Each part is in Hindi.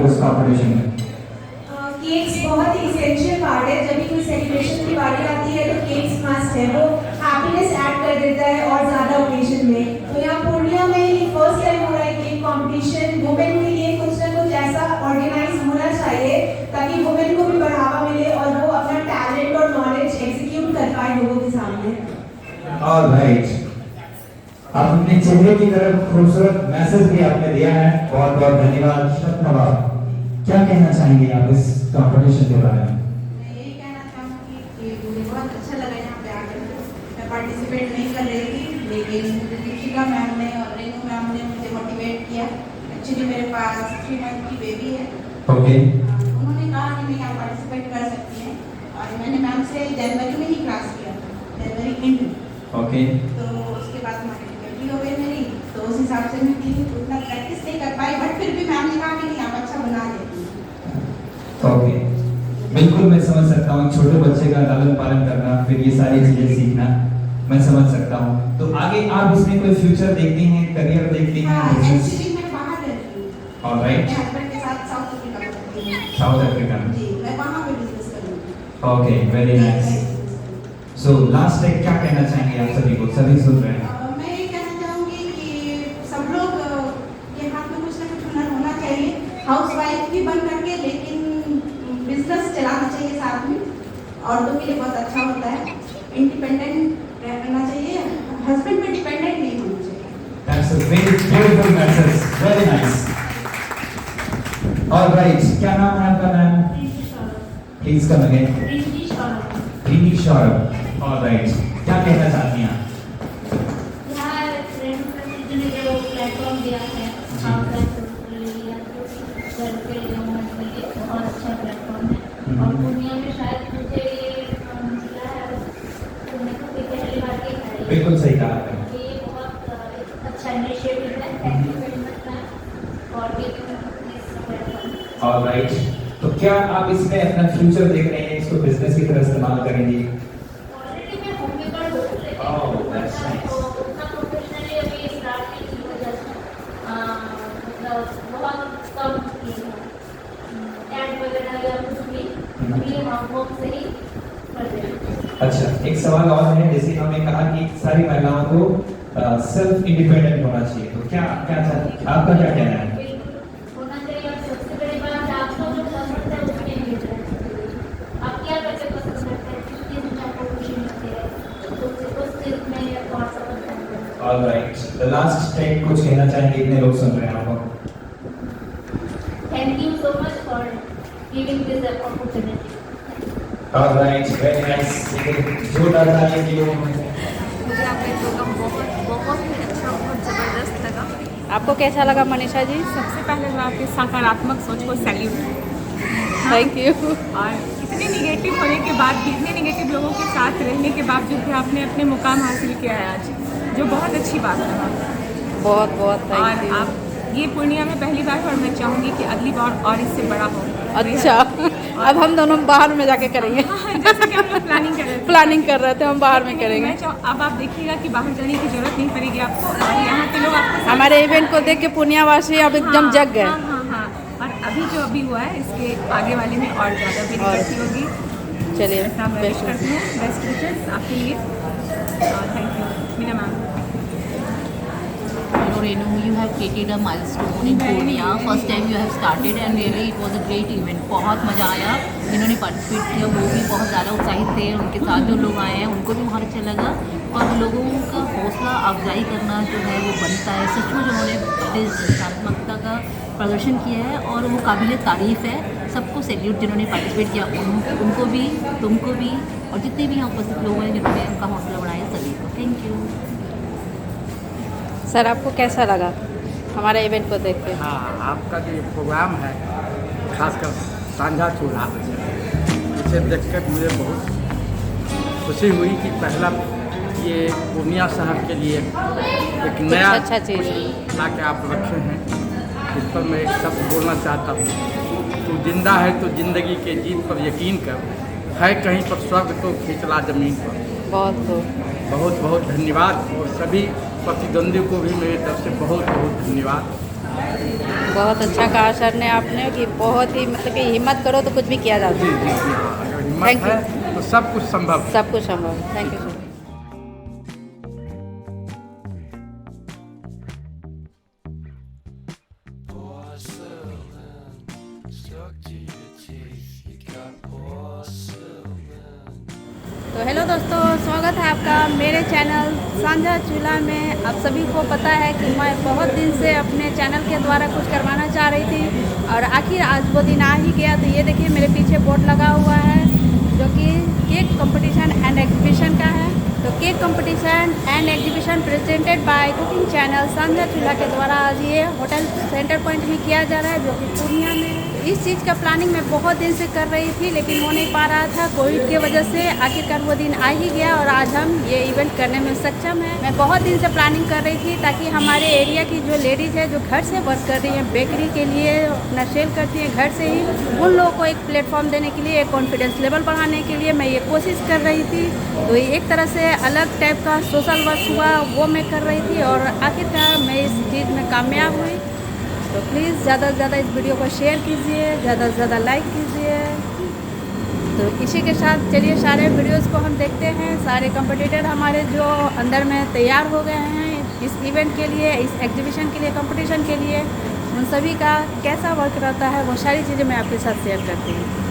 उस कॉम्पिटिशन में? केक्स बहुत ही इसेंशियल पार्ट है। जब भी कोई सेलिब्रेशन की बारी आती है तो केक्स मस्ट है, वो हैप्पीनेस ऐड कर देता है और ज़्यादा ओकेजन में। तो यहाँ पूर्णिया में ये फर्स्ट टाइम हो रहा है केक कॉम्पिटिशन। वुमेन के लिए कुछ ना कुछ ऐसा ऑर्गेनाइज होना चाहिए ताकि वुमेन को भी बढ़ावा मिले और वो अपना टैलेंट और नॉलेज एग्जीक्यूट कर पाए लोगों के सामने। ऑलराइट, आप अपने चेहरे की तरफ खूबसूरत मैसेज भी आपने दिया है, बहुत बहुत धन्यवाद। शब्द क्या कहना चाहेंगे आप इस कंपटीशन के बारे में? मैं यही कहना चाहूँगी कि मुझे बहुत अच्छा लगा यहाँ पे आकर। मैं पार्टिसिपेट नहीं कर रही थी, लेकिन मुझे दीपिका मैम ने और रेनू मैम ने मुझे मोटिवेट किया। एक्चुअली मेरे पास 3 मंथ की बेबी है। ओके। उन्होंने कहा कि मैं यहाँ पार्टिसिपेट कर सकती हैं और मैंने मैम से जनवरी में ही क्लास किया था, जनवरी एंड में। ओके। तो उसके बाद हमारी बेटी हो गई मेरी, तो उस हिसाब से मैं उतना प्रैक्टिस नहीं कर पाई, बट फिर भी मैम ने कहा कि नहीं आप अच्छा बना लेती। ओके, बिल्कुल मैं समझ सकता हूँ छोटे बच्चे का लालन पालन करना, फिर ये सारी चीजें सीखना मैं समझ सकता हूँ। तो आगे आप इसमें कोई फ्यूचर देखती हैं, करियर देखती हैं? एक्चुअली मैं बाहर रहती हूँ। ऑलराइट। मेरे हस्बैंड के साथ साउथ अफ्रीका में रहती हूँ। साउथ अफ्रीका में? जी, मैं वहाँ पे बिजनेस करूँगी। Okay, very nice. So last एक क्या कहना चाहेंगे आप सभी को, सभी सुन रहे हैं? मैं ये कहना चाहूँगी कि सब लोग के हाथ में कुछ ना कुछ हुनर होना चाहिए। हाउसवाइफ भी बन करके लेकिन बिजनेस चलाना चाहिए साथ में, औरतों के लिए बहुत अच्छा होता है। इंडिपेंडेंट रहना चाहिए, हस्बैंड पे डिपेंडेंट नहीं होना चाहिए। That's a very beautiful message, very nice. All right, क्या नाम है आपका ma'am? Please come again. Riddhi Saurabh. All right, क्या कहना चाहती हैं आप? यार रेणुका ने जो प्लेटफॉर्म दिया है घर के लोगों के लिए बहुत अच्छा प्लेटफॉर्म है और दुनिया में शायद मुझे ये मिला है पहली बार की है। बिल्कुल सही कहा आपने। ये बहुत अच्छा इनिशिएटिव है। Thank you very much ma'am और प्लेटफॉर्म। All right, तो क्या आप इसमें अपना फ्यूचर देख रहे हैं, इसको बिजनेस की तरह इस्तेमाल करेंगे? ऑलरेडी मैं होम मेकर हूँ, लेकिन that's nice. उतना प्रोफेशनली अभी स्टार्ट नहीं की हूँ। जस्ट मतलब बहुत कम की हूँ ऐड वगैरह या कुछ भी, अभी हम होम से ही कर रहे हैं। अच्छा, एक सवाल और है, जैसे हमने कहा कि सारी महिलाओं को सेल्फ इंडिपेंडेंट होना चाहिए, तो क्या क्या आपका क्या कहना है? बिल्कुल होना चाहिए। अब सबसे बड़ी बात है आपको जो पसंद है उसमें engage रहना चाहिए। आप क्या करके पसंद करते हैं, किस चीज़ में आपको खुशी मिलती है, उस चीज़ में और समझ सकते हैं। All right, the last take कुछ कहना चाहेंगे, इतने लोग सुन रहे हैं आपको? Thank you so much for giving this opportunity. All right, very nice. जोरदार तालियां के लोगों में। मुझे आपका प्रोग्राम बहुत ही अच्छा, बहुत ज़बरदस्त लगा। आपको कैसा लगा मनीषा जी? सबसे पहले मैं आपकी सकारात्मक सोच को सैल्यूट। Thank you. और इतने निगेटिव होने के बाद भी, इतने निगेटिव लोगों के साथ रहने के बावजूद भी आपने अपने मुकाम हासिल किया है आज, जो बहुत अच्छी बात है। बहुत बहुत थैंक और यू। आप ये पूर्णिया में पहली बार, और मैं चाहूँगी कि अगली बार और इससे बड़ा हो। अच्छा, अब हम दोनों बाहर में जाके करेंगे। जैसे कि हम लोग प्लानिंग कर रहे थे, हम बाहर में करेंगे। अब आप देखिएगा कि बाहर जाने की जरूरत नहीं पड़ेगी आपको, और यहाँ के लोग आपको हमारे इवेंट को देख के पूर्णियावासी अब एकदम जग गए। हाँ। और अभी जो अभी हुआ है, इसके आगे वाले में और ज़्यादा भी तरक्की होगी। चलिए, ऐसा मैं विश करती हूँ। बेस्ट विशेस आपके लिए। Thank you Meena ma'am. Renu, you have created a milestone in Purnia. First time you have started and really it was a great event. बहुत मज़ा आया। जिन्होंने पार्टिसिपेट किया वो भी बहुत ज़्यादा उत्साहित थे, उनके साथ जो लोग आए हैं उनको भी बहुत अच्छा लगा। और लोगों का हौसला अफजाई करना जो है वो बनता है। सचमुच उन्होंने रचनात्मकता का प्रदर्शन किया है और वो काबिल तारीफ़ है। सबको सैल्यूट जिन्होंने पार्टिसिपेट किया, उनको भी, तुमको भी, और जितने भी यहाँ उपस्थित लोग हैं जिन्होंने उनका हौसला बढ़ाया, सभी को थैंक यू। सर, आपको कैसा लगा हमारे इवेंट को देख के? हाँ, आपका जो ये प्रोग्राम है, खासकर साझा चूल्हा, इसे देखकर मुझे बहुत खुशी हुई कि पहला ये पूर्णिया शहर के लिए एक नया अच्छा चीज़ ला के आप रखे हैं, जिस पर मैं एक शब्द बोलना चाहता हूँ। तू जिंदा है तो जिंदगी के जीत पर यकीन कर, है कहीं पर स्वर्ग तो खिंचला ज़मीन पर। बहुत बहुत धन्यवाद, और सभी प्रतिद्वंदियों को भी मेरी तरफ से बहुत धन्यवाद। बहुत अच्छा कहा सर ने आपने कि बहुत ही मतलब कि हिम्मत करो तो कुछ भी किया जा जी सकता जी जी हाँ, अगर हिम्मत Thank you. है तो सब कुछ संभव है। है सब कुछ संभव। Thank you sir. तो हेलो दोस्तों, स्वागत है आपका मेरे चैनल सांझा चूल्हा में। आप सभी को पता है कि मैं बहुत दिन से अपने चैनल के द्वारा कुछ करवाना चाह रही थी और आखिर आज वो दिन आ ही गया। तो ये देखिए मेरे पीछे बोर्ड लगा हुआ है जो कि केक कंपटीशन एंड एग्जीबिशन का है। तो cake competition and exhibition presented by cooking channel सांझा चूल्हा के द्वारा आज ये होटल सेंटर पॉइंट में किया जा रहा है जो कि पूर्णिया में है। इस चीज़ का प्लानिंग मैं बहुत दिन से कर रही थी लेकिन हो नहीं पा रहा था कोविड की वजह से। आखिरकार वो दिन आ ही गया और आज हम ये इवेंट करने में सक्षम हैं। मैं बहुत दिन से प्लानिंग कर रही थी ताकि हमारे एरिया की जो लेडीज़ है जो घर से वर्क कर रही हैं, बेकरी के लिए अपना सेल करती हैं घर से ही, उन लोगों को एक प्लेटफॉर्म देने के लिए, एक कॉन्फिडेंस लेवल बढ़ाने के लिए मैं ये कोशिश कर रही थी। तो ये एक तरह से अलग टाइप का सोशल वर्क हुआ वो मैं कर रही थी और आखिरकार मैं इस चीज़ में कामयाब हुई। तो प्लीज़ ज़्यादा से ज़्यादा इस वीडियो को शेयर कीजिए, ज़्यादा से ज़्यादा लाइक कीजिए। तो इसी के साथ चलिए सारे वीडियोस को हम देखते हैं। सारे कंपटीटर हमारे जो अंदर में तैयार हो गए हैं इस इवेंट के लिए, इस एग्जीबिशन के लिए, कंपटीशन के लिए, उन सभी का कैसा वर्क रहता है वो सारी चीज़ें मैं आपके साथ शेयर करती हूँ।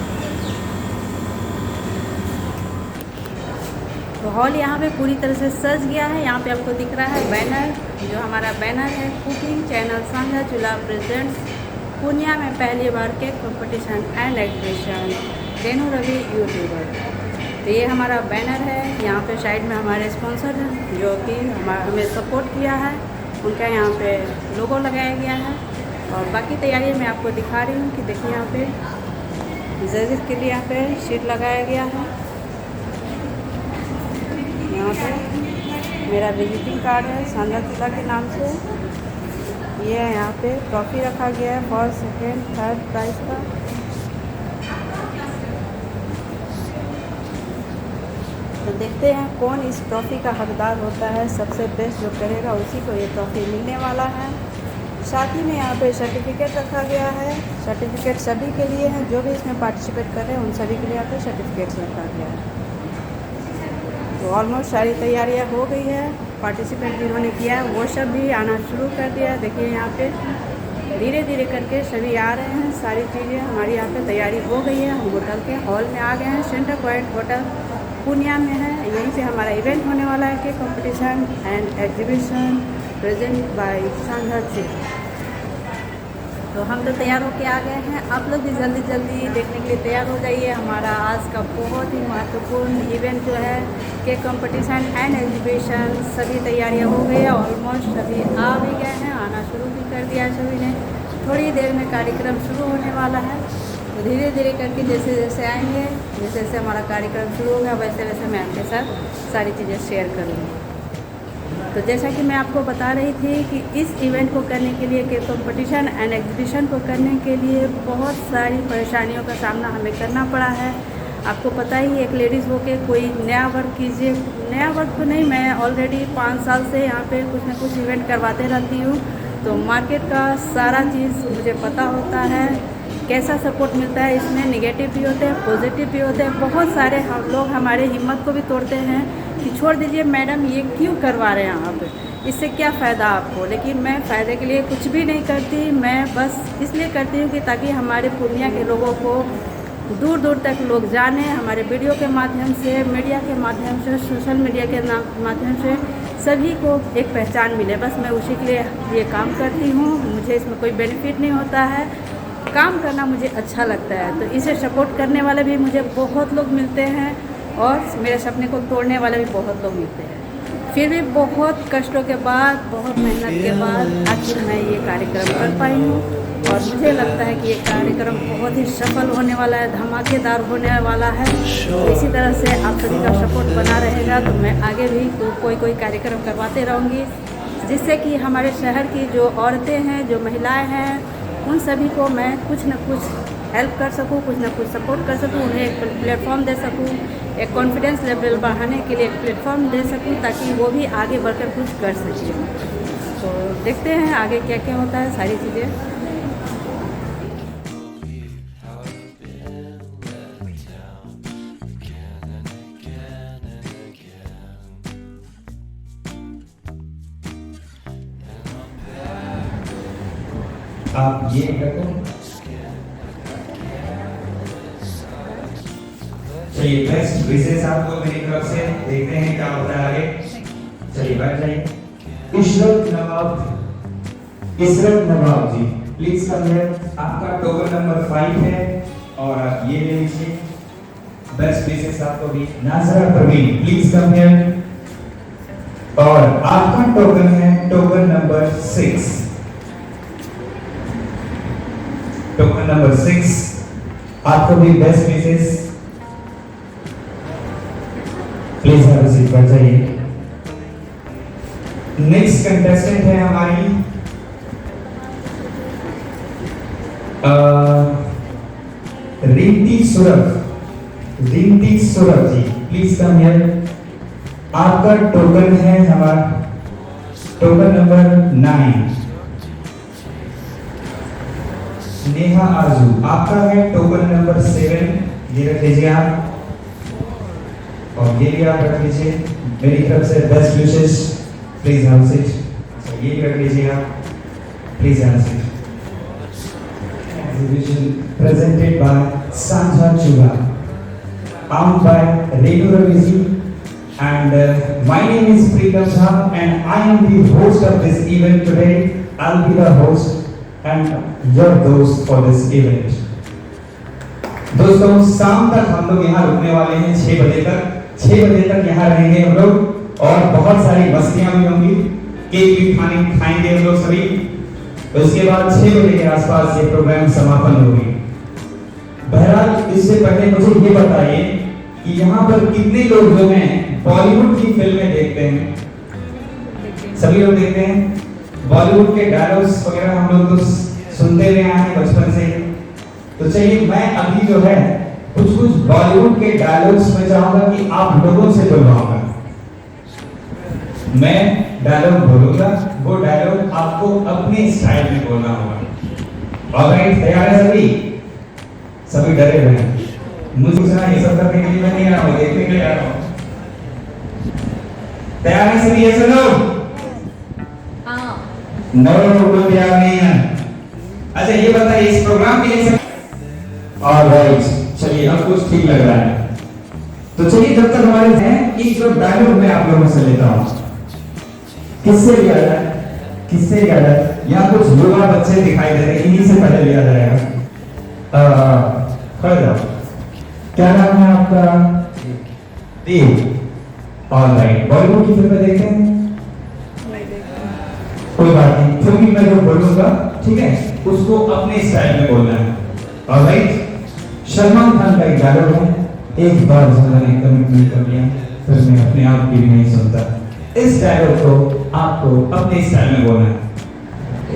तो हॉल यहाँ पे पूरी तरह से सज गया है। यहाँ पे आपको दिख रहा है बैनर, जो हमारा बैनर है कुकिंग चैनल सांझा चूल्हा प्रेजेंट्स पूर्णिया में पहली बार cake competition and exhibition, Renu Ravi YouTuber. तो ये हमारा बैनर है। यहाँ पे साइड में हमारे स्पॉन्सर हैं जो कि हमें सपोर्ट किया है, उनका यहाँ पे लोगो लगाया गया है। और बाकी तैयारी मैं आपको दिखा रही हूँ कि देखिए यहाँ पे जजेस के लिए यहाँ पे शीट लगाया गया है। यहाँ पे मेरा विजिटिंग कार्ड है सांझा चूल्हा के नाम से। ये है यहाँ पे ट्रॉफी रखा गया है फर्स्ट, सेकेंड, थर्ड प्राइज का। तो देखते हैं कौन इस ट्रॉफी का हकदार होता है। सबसे बेस्ट जो करेगा उसी को ये ट्रॉफी मिलने वाला है। साथ ही में यहाँ पे सर्टिफिकेट रखा गया है। सर्टिफिकेट सभी के लिए हैं जो भी इसमें पार्टिसिपेट कर रहे हैं, उन सभी के लिए यहाँ पे सर्टिफिकेट्स रखा गया है। तो ऑलमोस्ट सारी तैयारियां हो गई है। पार्टिसिपेट जिन्होंने किया है वो सब भी आना शुरू कर दिया है। देखिए यहाँ पे धीरे धीरे करके सभी आ रहे हैं। सारी चीज़ें हमारी यहाँ पे तैयारी हो गई है। हम होटल के हॉल में आ गए हैं। सेंटर पॉइंट होटल पूर्णिया में है। यहीं पे हमारा इवेंट होने वाला है कि competition and exhibition present by सांझा चूल्हा। तो हम तो तैयार होके आ गए हैं। आप लोग भी जल्दी जल्दी देखने के लिए तैयार हो जाइए। हमारा आज का बहुत ही महत्वपूर्ण इवेंट जो है केक कंपटीशन एंड एग्जीबिशन, सभी तैयारियां हो गई है। ऑलमोस्ट सभी आ भी गए हैं, आना शुरू भी कर दिया है सभी ने। थोड़ी देर में कार्यक्रम शुरू होने वाला है। तो धीरे धीरे करके जैसे जैसे आएंगे, जैसे जैसे हमारा कार्यक्रम शुरू होगा वैसे वैसे मैं आपके साथ सारी चीज़ें शेयर करूँगी। तो जैसा कि मैं आपको बता रही थी कि इस इवेंट को करने के लिए, केक कंपटीशन एंड एग्जीबिशन को करने के लिए बहुत सारी परेशानियों का सामना हमें करना पड़ा है। आपको पता ही, एक लेडीज़ होके कोई नया वर्क कीजिए, नया वर्क तो नहीं, मैं ऑलरेडी 5 साल से यहाँ पे कुछ ना कुछ इवेंट करवाते रहती हूँ। तो मार्केट का सारा चीज़ मुझे पता होता है, कैसा सपोर्ट मिलता है। इसमें नेगेटिव भी होते हैं, पॉजिटिव भी होते हैं। बहुत सारे हम लोग हमारे हिम्मत को भी तोड़ते हैं कि छोड़ दीजिए मैडम, ये क्यों करवा रहे हैं आप, इससे क्या फ़ायदा आपको। लेकिन मैं फ़ायदे के लिए कुछ भी नहीं करती। मैं बस इसलिए करती हूँ कि ताकि हमारे पूर्णिया के लोगों को दूर दूर तक लोग जाने, हमारे वीडियो के माध्यम से, मीडिया के माध्यम से, सोशल मीडिया के माध्यम से सभी को एक पहचान मिले। बस मैं उसी के लिए ये काम करती हूँ। मुझे इसमें कोई बेनिफिट नहीं होता है, काम करना मुझे अच्छा लगता है। तो इसे सपोर्ट करने वाले भी मुझे बहुत लोग मिलते हैं और मेरे सपने को तोड़ने वाले भी बहुत लोग मिलते हैं। फिर भी बहुत कष्टों के बाद, बहुत मेहनत के बाद आखिर मैं ये कार्यक्रम कर पाई हूँ और मुझे लगता है कि ये कार्यक्रम बहुत ही सफल होने वाला है, धमाकेदार होने वाला है। तो इसी तरह से आप सभी का सपोर्ट बना रहेगा तो मैं आगे भी कोई कार्यक्रम करवाते रहूँगी, जिससे कि हमारे शहर की जो औरतें हैं, जो महिलाएँ हैं, उन सभी को मैं कुछ न कुछ हेल्प कर सकूं, कुछ ना कुछ सपोर्ट कर सकूं, उन्हें एक प्लेटफॉर्म दे सकूं, एक कॉन्फिडेंस लेवल बढ़ाने के लिए एक प्लेटफॉर्म दे सकूं ताकि वो भी आगे बढ़कर कुछ कर सकें। तो तो देखते हैं आगे क्या क्या होता है सारी चीज़ें। आप ये कर दो। चलिए बेस्ट विशेष आपको मेरी तरफ से, देखते हैं क्या होता है आगे। चलिए बैठ जाइए। इशरत नवाब जी प्लीज कम हियर। आपका टोकन नंबर 5 है और आप ये ले लीजिए। बेस्ट विशेष आपको भी। नाजरा परवीन प्लीज कम हियर। और आपका टोकन है टोकन नंबर 6। टोकन नंबर 6 आपको भी best wishes. Please have seat पर जाइए। नेक्स्ट कंटेस्टेंट है हमारी Rinti Surabh ji please come here. आपका टोकन है हमारा टोकन नंबर 9। नेहा आरजू आपका है टोकन नंबर 7। ये रख लीजिए आप, और ये भी आप रख लीजिए। मेरी तरफ से best wishes. Please have seat. ये भी रख लीजिए आप, please have seat. Exhibition presented by Sanjha Chula, armed by Renu Raviji, and my name is Preetam Jha, and I am the host of this event today. I'll be the host and your host for this event. दोस्तों शाम तक हम लोग यहाँ रुकने वाले हैं 6 बजे तक। 6 बजे तक यहाँ रहेंगे हम लोग और बहुत सारी मस्तियाँ भी होंगी। केक भी खाएंगे हम लोग सभी। उसके बाद 6 बजे के आसपास ये प्रोग्राम समापन होगी। बहरहाल इससे पहले मुझे ये बताइए कि यहाँ पर कितने लोग जो हैं बॉलीवुड की फिल्में देखते हैं? सभी लोग देखते हैं। बॉलीवुड के डायलॉग्स वगैरह हम लोग तो सुनते रहे हैं बचपन से। तो चलिए मैं अभी जो है कुछ बॉलीवुड के डायलॉग्स में चाहूंगा कि आप लोगों से बुलवाऊंगा। मैं डायलॉग बोलूंगा, वो डायलॉग आपको अपने स्टाइल में बोलना होगा। ऑलराइट, तैयार है सभी? सभी डरे हुए हैं। मुझे पूछना ये सब करने के लिए मैं नहीं आ रहा हूँ, देखने के लिए आ रहा हूँ। तैयार है सभी? ऐसे लोग नो कोई तैयार नहीं है। अच्छा ये बताइए इस प्रोग्राम के लिए ऑलराइट, चलिए अब कुछ ठीक लग रहा है। तो चलिए जब तक हमारे हैं एक जो डायलॉग मैं आप लोगों से लेता हूँ। किससे लिया जाए? किससे लिया जाए? यहाँ कुछ युवा बच्चे दिखाई दे रहे हैं, इन्हीं से पहले लिया जाएगा। खड़े जाओ। क्या नाम है आपका? देव। ऑलराइट, बॉलीवुड की फिल्में देखते हैं? कोई बात नहीं, क्योंकि मैं जो बोलूंगा ठीक है उसको अपने स्टाइल में बोलना है। ऑलराइट, सलमान खान का एक डायलॉग है, एक बार मैंने कमिटमेंट कर लिया फिर मैं अपने आप की भी नहीं सुनता। इस डायलॉग को आपको अपने स्टाइल में बोलना है।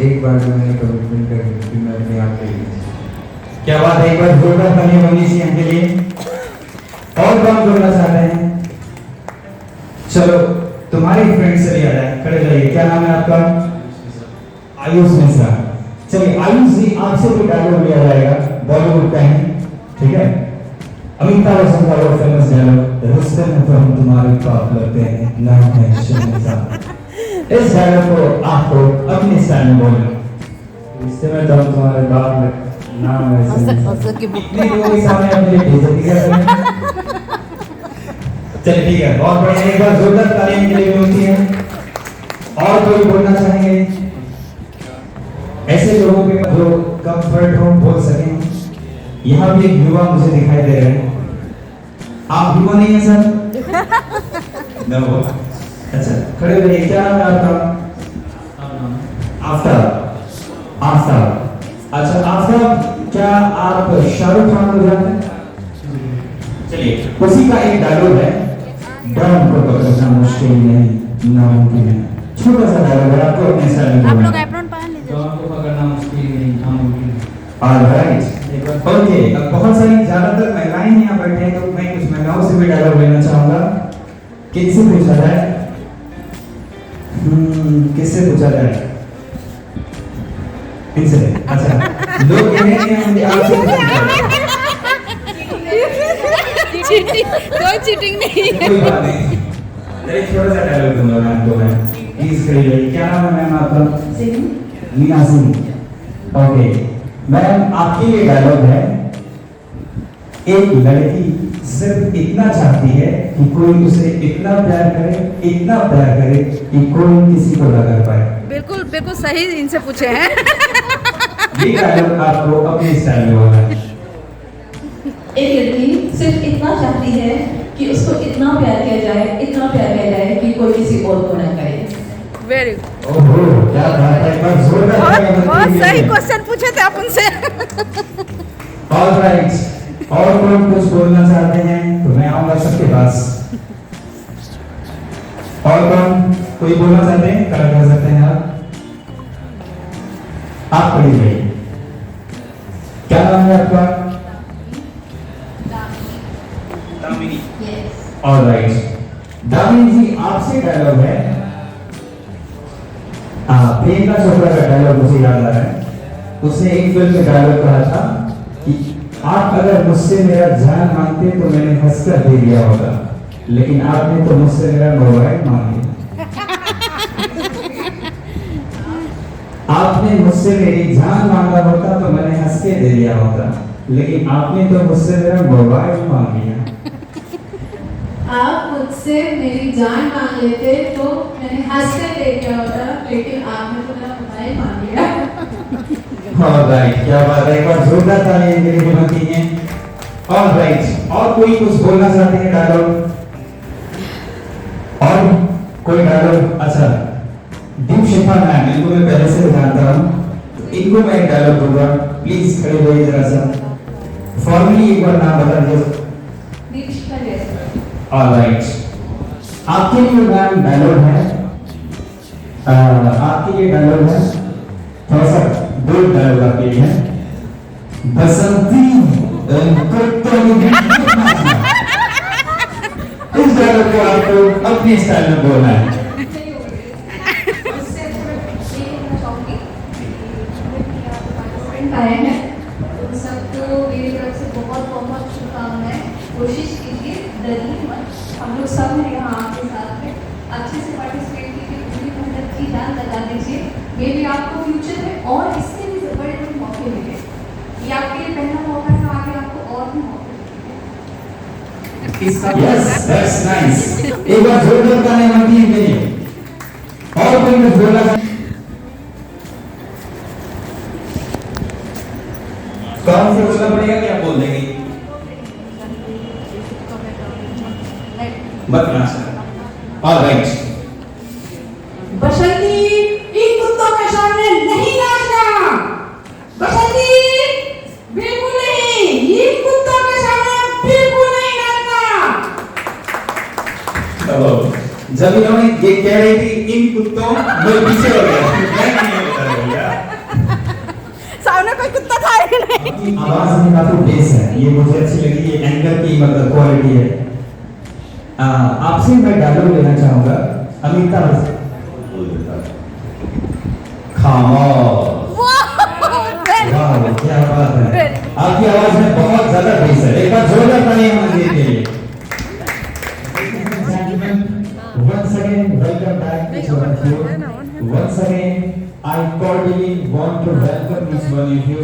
एक बार जो मैंने कमिटमेंट कर ली फिर मैं अपने आप के लिए। क्या बात है, एक बार जोरदार तालियां बनी सी इनके लिए। और कौन जोड़ना चाहते हैं? चलो तुम्हारे फ्रेंड से लिया जाए, खड़े जाइए। क्या नाम है आपका? आयुष मिश्रा। चलिए आयुष जी आपसे कोई डायलॉग लिया जाएगा बॉलीवुड का ही, ठीक है? अमिताभ बच्चन का वो फेमस डायलॉग, रिश्ते में तो हम तुम्हारे पाप लगते हैं, नाम है शर्मिंदा। इस डायलॉग को आपको अपने स्टाइल में बोलना। रिश्ते में तो हम तुम्हारे बाप नाम है शर्मिंदा। कितने लोगों के सामने अपनी बेइज्जती कर रहे हैं। चलिए ठीक है, बहुत बढ़िया। एक बार जोरदार तालियां के लिए होती है। और कोई बोलना चाहेंगे? ऐसे लोगों के जो कंफर्ट हो बोल सकें। यहाँ भी एक युवा मुझे दिखाई दे रहे हैं। आप युवा नहीं है सर? नो। अच्छा खड़े रहिए। क्या नाम है आपका? आफ्ताब। आफ्ताब। अच्छा आफ्ताब, क्या आप शाहरुख खान को जानते हैं? चलिए उसी का एक डायलॉग है, डॉन को पकड़ना मुश्किल नहीं नामुमकिन है। छोटा सा डायलॉग है, आपको अपने स्टाइल में बोलना है। आप लोग एप्रॉन पहन लीजिए। डॉन को पकड़ना मुश्किल नहीं नामुमकिन है। Alright, okay. अब बहुत सारी ज्यादातर महिलाएं यहाँ बैठे हैं तो मैं कुछ महिलाओं से भी डायलॉग लेना चाहूंगा। किनसे पूछा जाए? किससे पूछा जाए? इनसे। अच्छा, लोग कह रहे हैं हम आपसे पूछेंगे। चीटिंग, कोई चीटिंग नहीं है। कोई बात नहीं। चलिए छोटा सा डायलॉग दूंगा मैम को मैं। प्लीज करिए। क्या नाम है मैम आपका? मीना सिंह। ओके मैम, आपके लिए डायलॉग है। एक लड़की सिर्फ इतना चाहती है कि कोई उसे इतना प्यार करे कि कोई किसी को ना कर पाए। बिल्कुल बिल्कुल सही इनसे पूछे हैं। ये डायलॉग आपको अपने स्टाइल में बोलना है। एक लड़की सिर्फ इतना चाहती है कि उसको इतना प्यार किया जाए कि कोई किसी और को ना करे। वेरी ओहो, क्या बात है। एक बार जोरदार तालियां बहुत बजाइए। सही क्वेश्चन पूछे थे आप उनसे। ऑलराइट, और कोई कुछ बोलना चाहते हैं तो मैं आऊंगा सबके पास। और कौन कोई बोलना चाहते हैं? खड़ा कर सकते हैं आप खड़ी रहिए। क्या नाम है आपका? दामिनी। ऑलराइट, दामिनी जी आपसे डायलॉग है। प्रियंका चोपड़ा का डायलॉग मुझे याद आ रहा है। उसने एक फिल्म में डायलॉग कहा था कि आप अगर मुझसे मेरा जान मांगते तो मैंने हंसकर दे दिया होता, लेकिन आपने तो मुझसे मेरा मोबाइल मांग लिया। आपने मुझसे मेरी जान मांगा होता तो मैंने हंस के दे दिया होता, लेकिन आपने तो मुझसे मेरा मोबाइल मांग लिया। आप मुझसे मेरी जान मांग लेते तो मैंने हंस कर दे दिया होता, लेकिन आपने तो मेरा मोबाइल मांग लिया। ऑलराइट, क्या बात है। एक बार जोरदार तालियां इनके लिए बनती हैं। ऑलराइट, और कोई कुछ बोलना चाहते हैं डायलॉग? और कोई डायलॉग? अच्छा, दीप शिफा मैम, इनको मैं पहले से जानता हूँ, तो इनको मैं एक डायलॉग दूंगा। प्लीज खड़े होइए जरा सा। फॉर्मली एक बार नाम बता दीजिए। ऑलराइट, आपके लिए मैम डायलॉग है। आपके लिए डायलॉग है, थोड़ा सा दो डायलॉग आपके लिए है। बसंती इस डायलॉग को आपको अपने स्टाइल में बोलना है। आए हैं उन सबको मेरी तरफ से बहुत बहुत शुभकामनाएं। कोशिश कीजिए, डरिए मत। हम लोग सब हैं यहाँ आपके साथ में। अच्छे से पार्टिसिपेट कीजिए, पूरी मेहनत की जान लगा दीजिए। मे भी आपको फ्यूचर में और इससे भी बड़े बड़े मौके मिले। ये आपके लिए पहला मौका है, आगे आपको और भी मौके मिलेंगे। Yes, that's nice. एक बार जोरदार तालियां बनती हैं इनके लिए। और कोई कुछ बोलना चाहते? कौन से बोलना पड़ेगा कि आप बोल देंगे? बतना सर। ऑलराइट, बसंती, इन कुत्तों के सामने नहीं नाचना। बसंती, बिल्कुल नहीं, इन कुत्तों के सामने बिल्कुल नहीं नाचना। जब इन्होंने ये कह रही थी इन कुत्तों, मैं पीछे हो गया। मैं नहीं बता भैया। सामने कोई कुत्ता था ही नहीं। आवाज में काफी बेस है, ये मुझे अच्छी लगी। ये एंकर की मतलब क्वालिटी है। आपसे मैं डायलॉग लेना चाहूंगा। अमिताभ खामोश। वाह, क्या बात है। आपकी आवाज में बहुत ज्यादा बेस है। एक बार जोरदार तालियां होनी चाहिए के लिए। Once again, welcome back each one of you. Once again, I cordially want to welcome each one of you.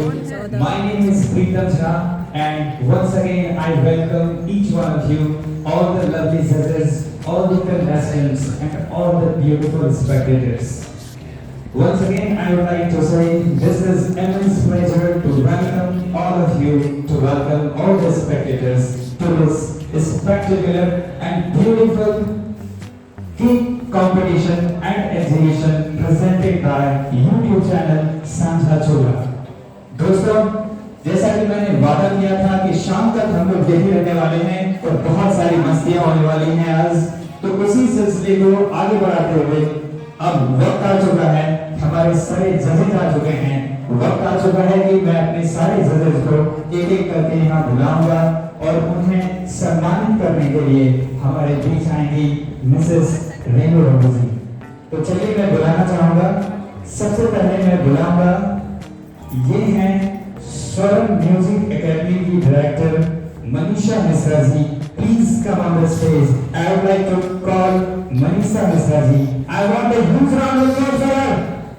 My name is Pritam Jha, and once again I welcome each one of you, all the lovely judges, all the contestants, and all the beautiful spectators. Once again, I would like to say this is immense pleasure to welcome all of you, to welcome all the spectators to this spectacular and beautiful cake competition and exhibition presented by YouTube channel सांझा चोला। दोस्तों, जैसा कि मैंने वादा किया था कि शाम तक हम लोग यही रहने वाले हैं और बहुत सारी मस्तियां होने वाली हैं आज, तो उसी सिलसिले को आगे बढ़ाते हुए अब वक्त आ चुका है, हमारे सारे जजेस आ चुके हैं। वक्त आ चुका है कि मैं अपने सारे जजेस को एक एक करके यहाँ बुलाऊंगा और उन्हें सम्मानित करने के लिए हमारे बीच आएंगी मिसेस रेनू रमू जी। तो चलिए मैं बुलाना चाहूंगा, सबसे पहले मैं बुलाऊंगा, ये हैं स्वरम म्यूजिक एकेडमी की director Manisha Mishra ji. Please come on the stage. I would like to call Manisha Mishra ji. I want a huge round of applause for her.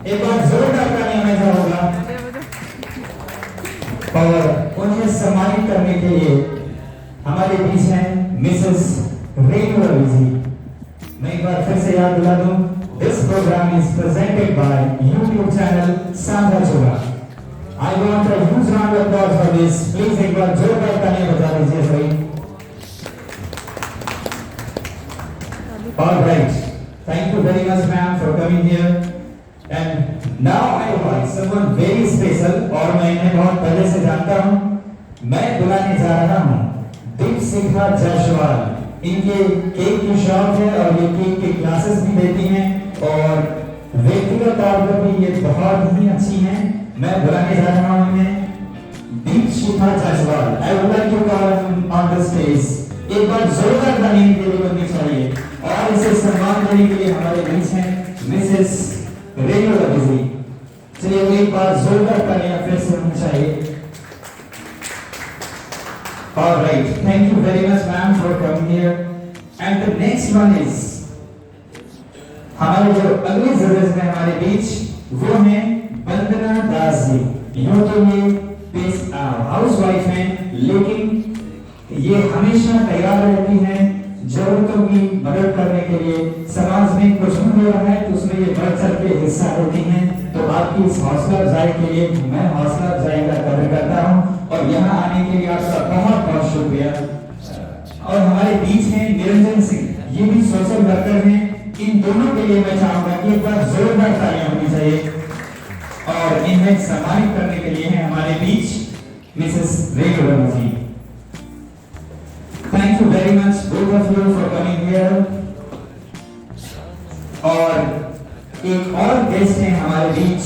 एक बार जोरदार तालियां हमेशा होगा। और उन्हें सम्मानित करने के लिए हमारे बीच हैं मिसेस रेणु रवि जी। मैं एक बार फिर से याद दिला दूं, this program is presented by YouTube channel Sanjha Chola. I want a huge round of applause for this. Please एक बार जोरदार तालियां बजा दीजिए सभी। All right. Thank you very much, ma'am, for coming here. And now I invite someone very special और मैं इन्हें बहुत पहले से जानता हूँ। मैं बुलाने जा रहा हूँ दीपशिखा जायसवाल। इनके केक की शॉप है और ये केक की क्लासेस भी देती हैं और व्यक्तिगत तौर पर भी ये बहुत ही अच्छी हैं। मैं बुलाने जा रहा हूँ इन्हें Deepshikha Jaiswal. I would like to call him on the stage. एक बार जोरदार तालियां के लिए बननी चाहिए और इसे सम्मान देने के लिए हमारे बीच हैं मिसेस रेणु रवि जी। चलिए एक बार जोरदार तालियां फिर से होनी चाहिए। All right, thank you very much, ma'am, for coming here. And the next one is हमारे जो अगले जजेस हैं हमारे बीच वो हैं वंदना दास जी। यूं तो ये हाउस वाइफ हैं, लेकिन ये हमेशा तैयार रहती हैं जरूरतों की मदद करने के लिए। समाज में कुछ भी हो रहा है तो उसमें ये बढ़ चढ़ के हिस्सा लेती हैं। तो आपकी इस हौसला अफजाई के लिए मैं हौसला अफजाई का कदर करता हूँ और यहाँ आने के लिए आपका बहुत बहुत शुक्रिया। और हमारे बीच हैं निरंजन सिंह, ये भी सोशल वर्कर हैं। इन दोनों के लिए मैं चाहूंगा कि एक बार जोरदार तालियां होनी चाहिए और इन्हें सम्मानित करने के लिए हैं हमारे बीच Mrs Renu Ravi ji. Thank you very much both of you for coming here. और एक और गेस्ट हैं हमारे बीच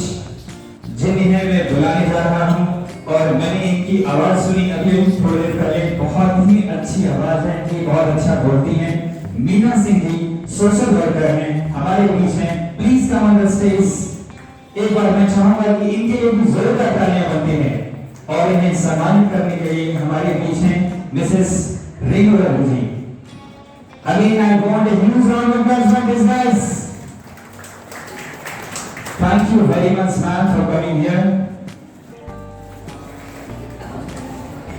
जिन्हें मैं बुलाने जा रहा हूं और मैंने इनकी आवाज सुनी अभी थोड़ी देर पहले। बहुत ही अच्छी आवाज है इनकी, बहुत अच्छा बोलती हैं। मीना सिंह जी सोशल वर्कर हैं, हमारे बीच हैं। Please come on the stage. एक बार मैं चाहूंगा कि इनके लिए भी जोरदार तालियां बनती हैं और इन्हें सम्मानित करने के लिए हमारे बीच हैं Mrs Renu Ravi ji. Again, I want a huge round of applause for these guys. Thank you very much, ma'am, for coming here.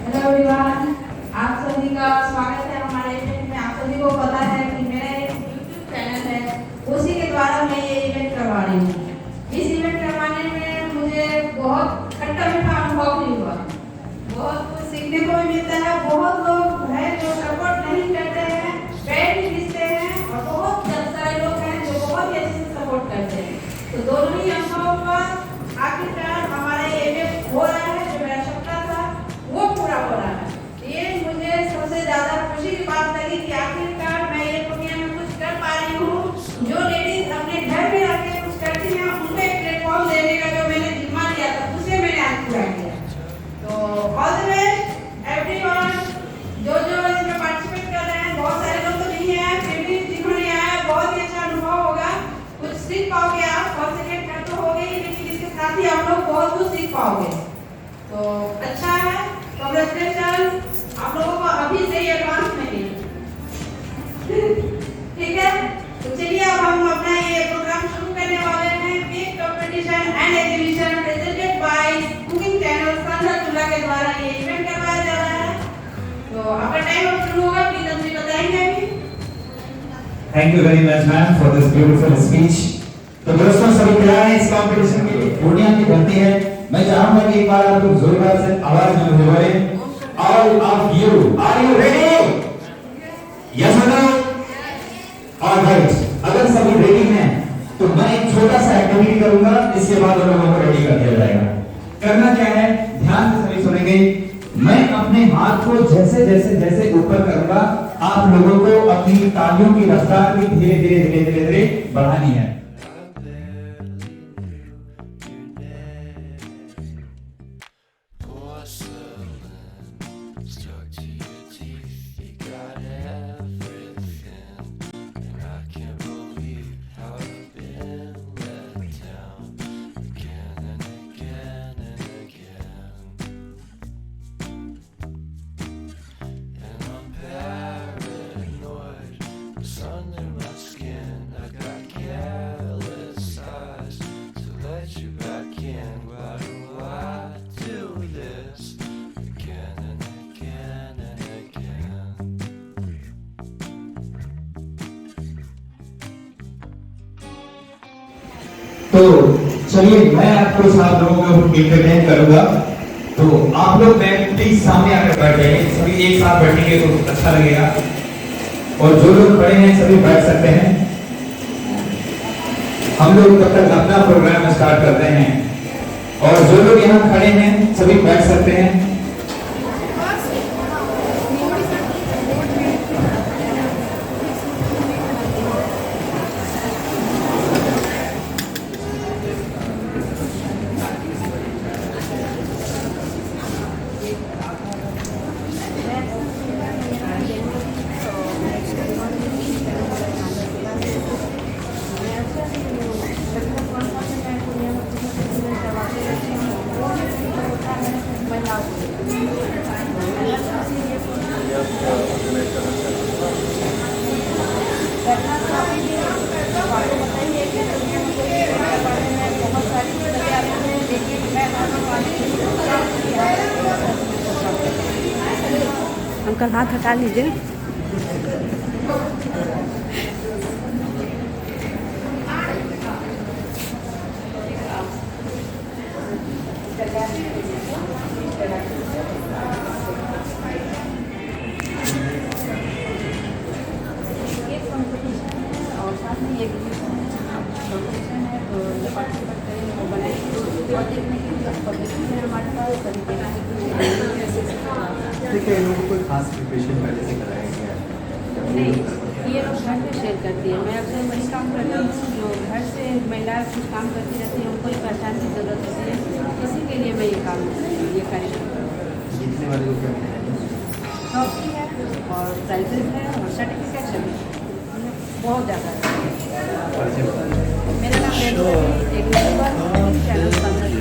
Hello everyone, आप सभी का स्वागत है हमारे इवेंट में। आप सभी को पता है कि मेरा एक यूट्यूब चैनल है, उसी के द्वारा मैं ये इवेंट करवा रही हूँ। इस इवेंट करवाने में मुझे बहुत खट्टा मीठा अनुभव भी हुआ, बहुत कुछ सीखने को भी मिलता है। बहुत लोग हैं जो सपोर्ट नहीं करते हैं, पैर भी खींचते हैं और बहुत सारे लोग हैं जो बहुत ही अच्छे से सपोर्ट करते हैं। तो दोनों ही अनुभव पर आखिरकार हमारा ये इवेंट हो रहा है। जो मेरा सपना था वो पूरा हो रहा है। ये मुझे सबसे ज्यादा खुशी की बात लगी कि आखिरकार मैं ये दुनिया में कुछ कर पा रही हूँ। जो लेडीज अपने घर में रह के कुछ करती हैं उनको एक प्लेटफॉर्म देने का जो मैंने जिम्मा लिया था उसे मैंने आज पूरा किया। तो ऑल द बेस्ट एवरीवन, जो इसमें पार्टिसिपेट कर रहे हैं। बहुत सारे लोग तो नहीं है, फिर भी जिन्होंने आया बहुत ही अच्छा अनुभव होगा। कुछ सीख पाओगे आप, फर्स्ट सेकंड थर्ड तो हो गई, लेकिन इसके साथ ही आप लोग बहुत कुछ सीख पाओगे। तो अच्छा है, कांग्रेचुलेशन आप लोगों को अभी से ही एडवांस में ही। ठीक है, तो चलिए अब हम अपना ये प्रोग्राम शुरू करने वाले हैं। Cake competition and exhibition presented by cooking channel सांझा चूल्हा के द्वारा ये इवेंट करवाया जा रहा है। तो आपका टाइम अब शुरू होगा, प्लीज हमसे बताएंगे अभी। Thank you very much ma'am for this beautiful speech. तो दोस्तों सभी तैयार हैं इस कंपटीशन के लिए? पूर्णिया की धरती है। मैं चाहूंगा कि एक बार आप लोग जोरदार से आवाज में बोलें। All of you, are you ready? Yes or no? All right. अगर सभी रेडी हैं तो मैं एक छोटा सा एक्टिविटी करूंगा, इसके बाद उन लोगों को रेडी कर दिया जाएगा। करना क्या है, ध्यान से सभी सुनेंगे। मैं अपने हाथ को जैसे जैसे जैसे ऊपर करूंगा, आप लोगों को अपनी तालियों की रफ्तार भी धीरे धीरे धीरे धीरे धीरे बढ़ानी है। तो चलिए मैं आपको साथ लोगों को इंटरटेन करूंगा। तो आप लोग प्लीज सामने आकर बैठ जाइए, सभी एक साथ बैठेंगे तो अच्छा लगेगा। और जो लोग खड़े हैं सभी बैठ सकते हैं। हम लोग तब तक अपना प्रोग्राम स्टार्ट करते हैं और जो लोग यहाँ खड़े हैं सभी बैठ सकते हैं। अंकल हाथ हटा लीजिए। और साथ में ये कॉम्पिटिशन है तो जो पार्टिसिपेट करेंगे वो बनाए और देखने के लिए पब्लिक है हमारे पास सभी ठीक है, इन लोगों को कोई खास प्रिपरेशन पहले से कराया गया है? नहीं, ये लोग घर पे शेयर करती है। मैं अक्सर वही काम करती हूँ जो घर से महिलाएं कुछ काम करती रहती हैं, उनको ही पहचान की ज़रूरत होती है, इसी के लिए मैं ये काम ये कार्यक्रम जीतने वाले को क्या मिला? ट्रॉफी है और प्राइजेज है और सर्टिफिकेट है, बहुत ज़्यादा है। परिचय बता दें। मेरा नाम रेणु है, एक यूट्यूबर चैनल पंद्रह।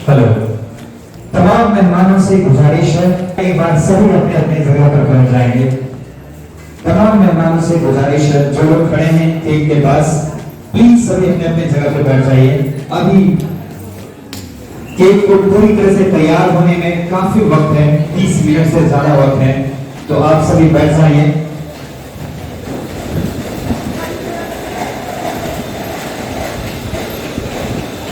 हेलो, तमाम मेहमानों से गुजारिश है एक बार सभी अपने अपने जगह पर बैठ जाएंगे। तमाम मेहमानों से गुजारिश है जो लोग खड़े हैं केक के पास प्लीज सभी अपने अपने जगह पर बैठ जाइए। अभी केक को पूरी तरह से तैयार होने में काफी वक्त है, 30 मिनट से ज्यादा वक्त है, तो आप सभी बैठ जाइए।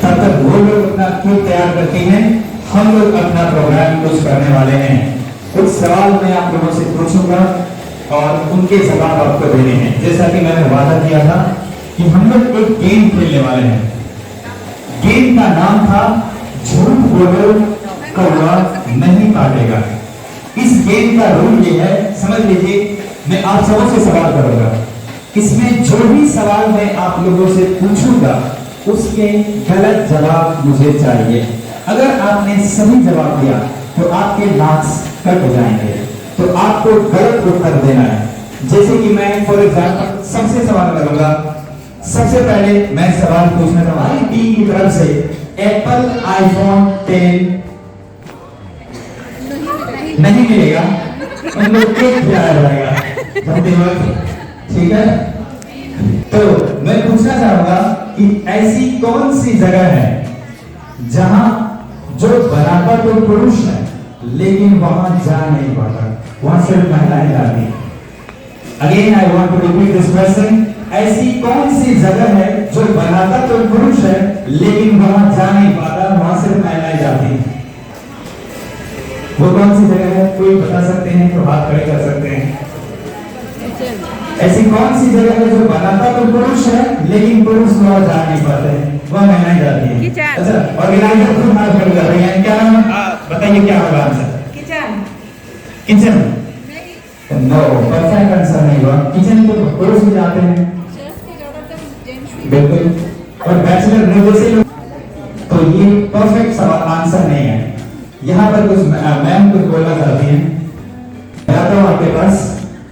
तब तक वो लोग अपना केक तैयार करती हैं, हम लोग अपना प्रोग्राम कुछ करने वाले हैं। कुछ सवाल मैं आप लोगों से पूछूंगा और उनके जवाब आपको देने हैं। जैसा कि मैंने वादा किया था कि हम लोग एक गेम खेलने वाले हैं। गेम का नाम था झूठ बोलो कौवा नहीं काटेगा। इस गेम का रूल ये है, समझ लीजिए, मैं आप सबों से सवाल करूंगा। इसमें जो भी सवाल मैं आप लोगों से पूछूंगा उसके गलत जवाब मुझे चाहिए। अगर आपने सही जवाब दिया तो आपके मार्क्स कट हो जाएंगे, तो आपको गलत उत्तर देना है। जैसे कि मैं फॉर एग्जांपल सबसे सवाल करूंगा। सबसे पहले मैं सवाल पूछना चाहूंगा टीम की तरफ से, एप्पल आईफोन 10 नहीं मिलेगा, उन लोग केक खिलाया जाएगा। धन्यवाद, ठीक है। तो मैं पूछना चाहूंगा कि ऐसी कौन सी जगह है जहां जो बनाता तो पुरुष है लेकिन वहां जा नहीं पाता, वहां सिर्फ महिलाएं जाती हैं। Again I want to repeat this question, ऐसी कौन सी जगह है जो बनाता तो पुरुष है लेकिन वहां जा नहीं पाता, वहां सिर्फ महिलाएं जाती हैं? वो कौन सी जगह है? कोई बता सकते हैं तो हाथ खड़े कर सकते हैं। ऐसी कौन सी जगह है जो बनाता तो पुरुष है लेकिन पुरुष वहां जा नहीं पाते हैं, वह महिलाएं जाती हैं? अच्छा, ऑर्गेनाइजर खुद हाथ खड़े कर रहे हैं। क्या नाम, बताइए क्या होगा answer? Kitchen. Kitchen? No, perfect answer नहीं हुआ। किचन तो पुरुष भी जाते हैं, बिल्कुल, और बैचलर में जैसे लोग, तो ये परफेक्ट सवाल आंसर नहीं है। यहाँ पर कुछ मैम कुछ बोलना चाहती हैं, बताता हूँ आपके पास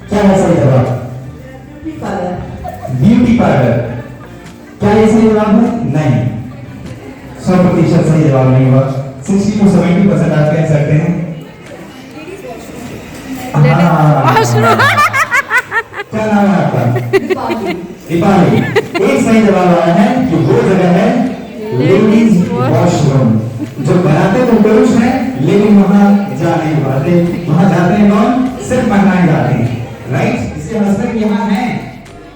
क्या है सही जवाब। ब्यूटी पार्लर, क्या ये सही जवाब है? नहीं, 100% सही जवाब नहीं हुआ। 60 to 70% आप कह सकते हैं। क्या नाम है आपका? दीपाली। एक सही जवाब आया है कि वो जगह है लेडीज वॉशरूम, जो बनाते तो पुरुष हैं लेकिन वहां जा नहीं पाते। वहां जाते हैं कौन? सिर्फ महिलाएं जाती हैं। राइट? इसके हस्बैंड यहाँ हैं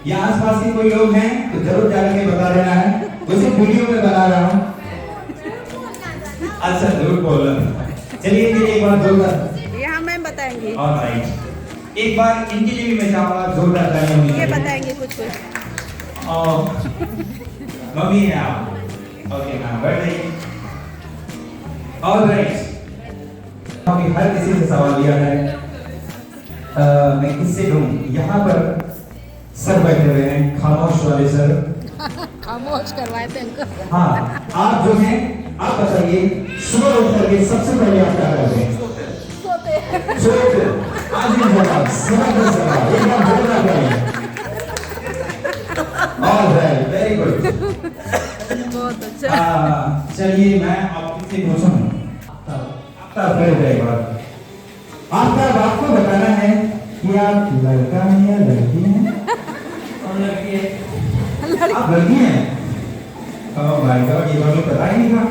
या आसपास के कोई लोग हैं तो जरूर जाके बता देना है। वैसे वीडियो में बना रहा हूँ। अच्छा जरूर बोल रहा। चलिए एक बार जोरदार। यहाँ मैम बताएंगे। ऑलराइट, एक बार इनके लिए भी मैं चाहूँगा जोरदार तालियां होनी चाहिए। ये बताएंगे कुछ। मम्मी है आप? ओके मैम, बैठ जाइए। ऑलराइट, अभी हर किसी से सवाल लिया है। मैं किससे लूं? यहाँ पर सर बैठे हुए हैं, खामोश वाले सर। खामोश करवाए थे इनको। हाँ, आप जो हैं आप बताइए, सुबह उठ करके सबसे पहले आप क्या करते हैं? सोते। आज भी जवाब समझ सवाल एक बार बोलना पड़ेगा। Alright, very good. बहुत अच्छा। चलिए मैं आपसे पूछूं, आपका फ्रेंड है एक बार। आपको बताना है कि आप लड़का हैं या लड़की हैं? और लड़की है। आप लड़की हैं? ओह माय गॉड, ये बात पता ही नहीं था।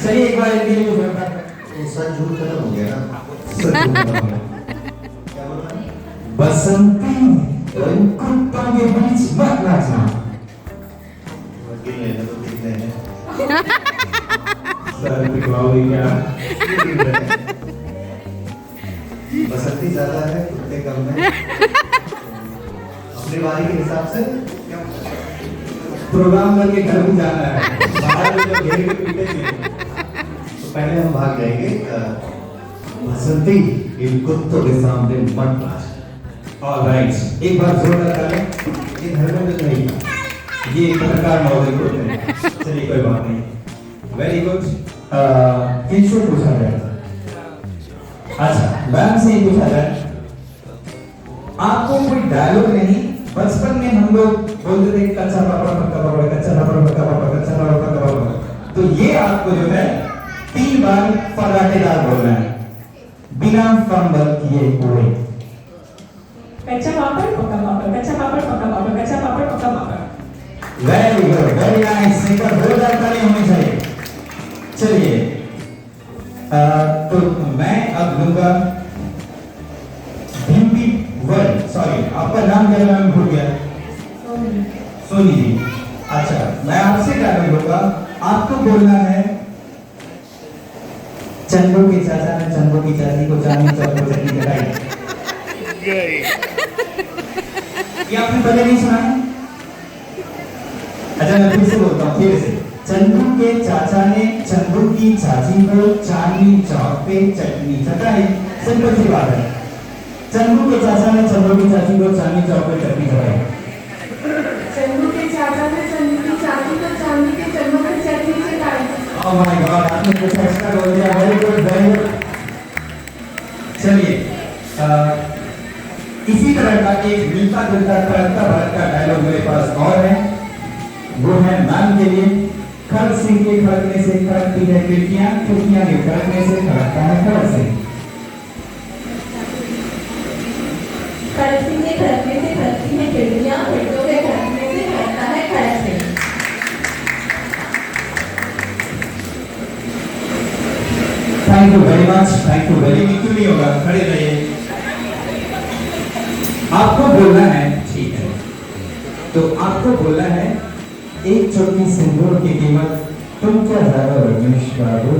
चलिए एक बार इनके लिए सच झूठ खत्म हो गया ना। क्या बोल रहा है? बसंती कुत्तों के बीच मत नाचना। वकील लेने तो दिख रहे हैं। सर दिखवाओगे क्या? बसंती ज्यादा है, कुत्ते कम है। अपनी बारी के हिसाब से क्या प्रोग्राम करके घर भी जाना है। बाहर में जो घेर के पीटे थे। तो पहले हम भाग जाएंगे। बसंती इन कुत्तों के सामने मत नाच। ऑलराइट, एक बार जोरदार ताली। ये घर में तो नहीं था, ये पत्रकार महोदय को थे। चलिए कोई बात नहीं, वेरी गुड। किससे पूछा जाए? अच्छा, मैम से ही पूछा जाए। आपको कोई डायलॉग नहीं, बचपन में हम लोग बोलते थे कच्चा पापड़ पक्का पापड़, कच्चा पापड़ पक्का पापड़, कच्चा पापड़ पक्का पापड़। तो ये आपको जो है 3 बार फराटेदार बोलना है बिना फंबल किए हुए। कच्चा पापड़ पक्का पापड़, कच्चा पापड़ पक्का पापड़, कच्चा पापड़ पक्का papad. Very good, very nice. एक बार जोरदार ताली होनी चाहिए। चलिए तो मैं अब लूंगा भिंडी वर्ड। सॉरी, आपका नाम क्या है? मैं भूल गया। सोनी जी। अच्छा, मैं आपसे क्या लूंगा, आपको बोलना है चंदू के चाचा ने चंदू की चाची को चांदनी चौक पर चटनी चढ़ाई। ये आपने पहले नहीं सुना है? अच्छा मैं फिर से बोलता हूँ, फिर से। चंदू के चाचा ने चंदू की चाची को चांदनी चौक पे चटनी चढ़ाई। सिंपल सी बात है। चंदू के चाचा ने चंदू की चाची को चांदनी चौक पे चटनी चढ़ाई। चंदू के चाचा ने चंदू की चाची को चांदी के चम्मच में चटनी चटाई। ओह माय गॉड, आपने कुछ एक्स्ट्रा बोल दिया। Very good, very good. चलिए इसी तरह का एक मिलता जुलता तड़कता भड़कता डायलॉग मेरे पास और है। वो है मैम के लिए। खड़ सिंह के खड़कने से खड़कती है खिड़कियां, खिड़कियां के खड़कने से खड़कता है खड़ सिंह। खड़क सिंह के खड़कने से खड़कती है खिड़कियां, खिड़कियों के खड़कने से खड़कता है Khadak Singh. Thank you very much, thank you very much. क्यों नहीं होगा, खड़े रहिए। आपको बोलना है, ठीक है, तो आपको बोलना है एक चौकी सिंदूर की कीमत तुम क्या ज्यादा रमेश बाबू।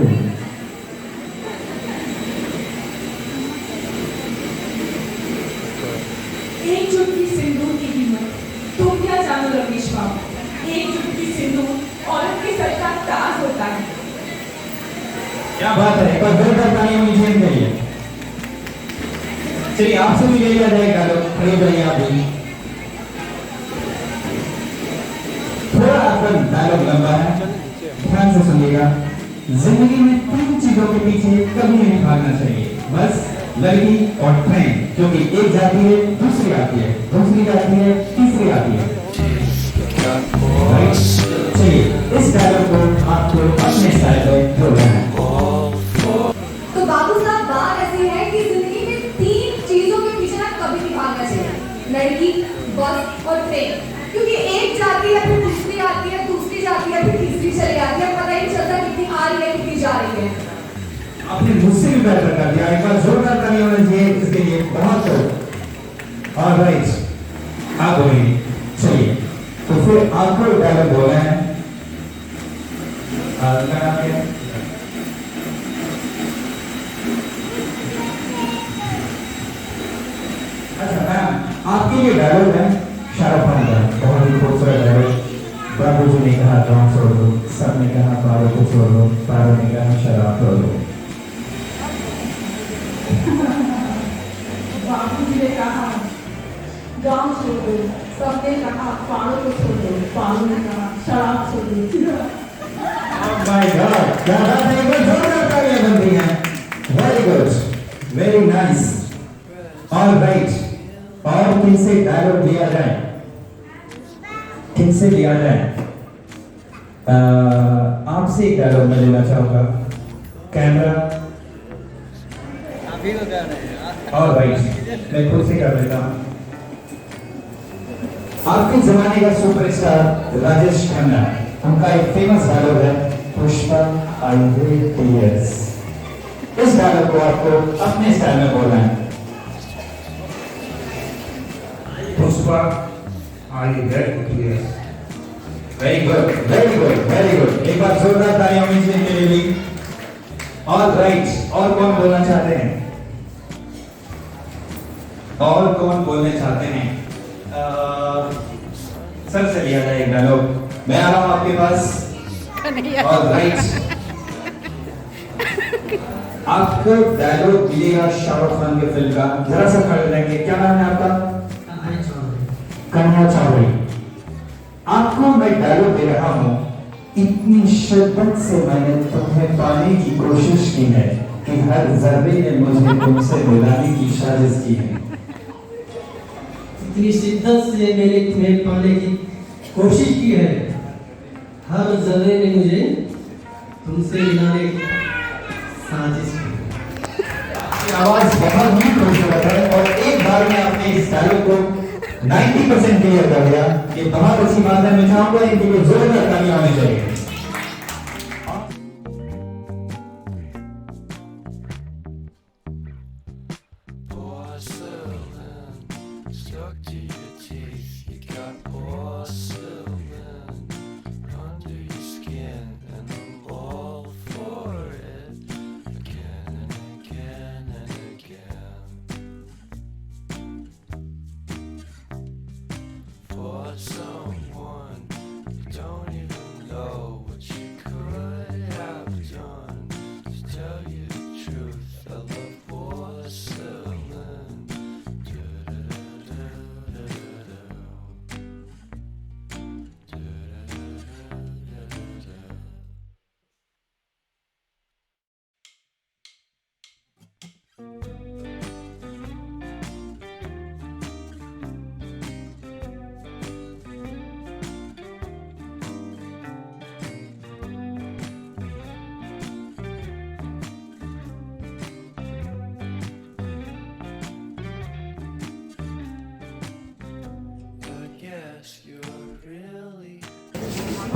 एक चुटकी सिंदूर की कीमत तुम क्या जानो रमेश बाबू। एक चुटकी सिंदूर औरत के सर का ताज होता है। क्या बात है, एक बार जोरदार तालियां होनी चाहिए। चलिए आपसे भी ले लिया जाएगा, लोग खड़े हो जाइए आप भी। थोड़ा आपका डायलॉग लंबा है, ध्यान से सुनिएगा। जिंदगी में 3 चीजों के पीछे कभी नहीं भागना चाहिए, बस लड़की और ट्रेन, क्योंकि एक जाती है दूसरी आती है, दूसरी जाती है तीसरी आती है। चलिए इस डायलॉग को आपको अपने स्टाइल में बोलना है। तो बाबू साहब, बात ऐसी है कि जिंदगी में 3 चीजों के पीछे ना कभी नहीं भागना चाहिए, लड़की, बस और ट्रेन। क्योंकि एक जाती है फिर दूसरी आती है, दूसरी जाती है फिर तीसरी चली आती है, पता ही नहीं चलता कितनी आ रही है कितनी जा रही है। आपने मुझसे भी बेहतर कर दिया। एक बार जोरदार ताली होनी चाहिए इसके लिए। बहुत ऑलराइट, आप बोलिए। चलिए, तो फिर आपको डायलॉग बोलना है। क्या नाम है? अच्छा मैम, आपके लिए डायलॉग है शाहरुख खान का, बहुत ही खूबसूरत डायलॉग। बाबू जी ने कहा गाँव छोड़ दो, सब ने कहा पारो को छोड़ दो, पारो ने कहा शराब छोड़ दो। बाबू जी ने कहा गाँव छोड़ दो, सबने कहा पारो को छोड़ दो, पारो ने कहा शराब छोड़ दो। Oh my God, क्या बात है, एक बार जोरदार तालियां बनती हैं। Very good, very nice, all right। और किनसे डायलॉग लिया जाए, किनसे लिया जाए? आपसे एक डायलॉग मैं लेना चाहूंगा। कैमरा, और राइट, मैं खुद से कर लेता हूँ। आपके जमाने का सुपरस्टार राजेश खन्ना, उनका एक फेमस डायलॉग है, पुष्पा आई हेट टीयर्स। इस डायलॉग को आपको अपने स्टाइल में बोलना है। Pushpa I hate tears. Very good, very good, very good. एक बार जोरदार तालियां होनी चाहिए इनके लिए भी। ऑल राइट, और कौन बोलना चाहते हैं? और कौन बोलने चाहते हैं? सर से लिया जाए एक डायलॉग। मैं आ रहा हूं आपके पास। ऑल राइट, आपको डायलॉग मिलेगा शाहरुख खान के फिल्म का। जरा सा खड़े रहेंगे। क्या नाम है आपका? कन्हैया चावड़ी। आपको मैं डायलॉग दे रहा हूं, इतनी शिद्दत से मैंने तुम्हें पाने की कोशिश की है कि हर जर्रे ने मुझे तुमसे मिलाने की साजिश की है। इतनी शिद्दत से मैंने तुम्हें पाने की कोशिश की है, हर जर्रे ने मुझे तुमसे मिलाने की साजिश की। आवाज बहुत ही खूबसूरत है और एक बार में आपने इस डायलॉग को 90% क्लियर कर दिया। ये बहुत अच्छी बात है। मैं चाहूंगा इनके लिए जोरदार तालियां होनी चाहिए।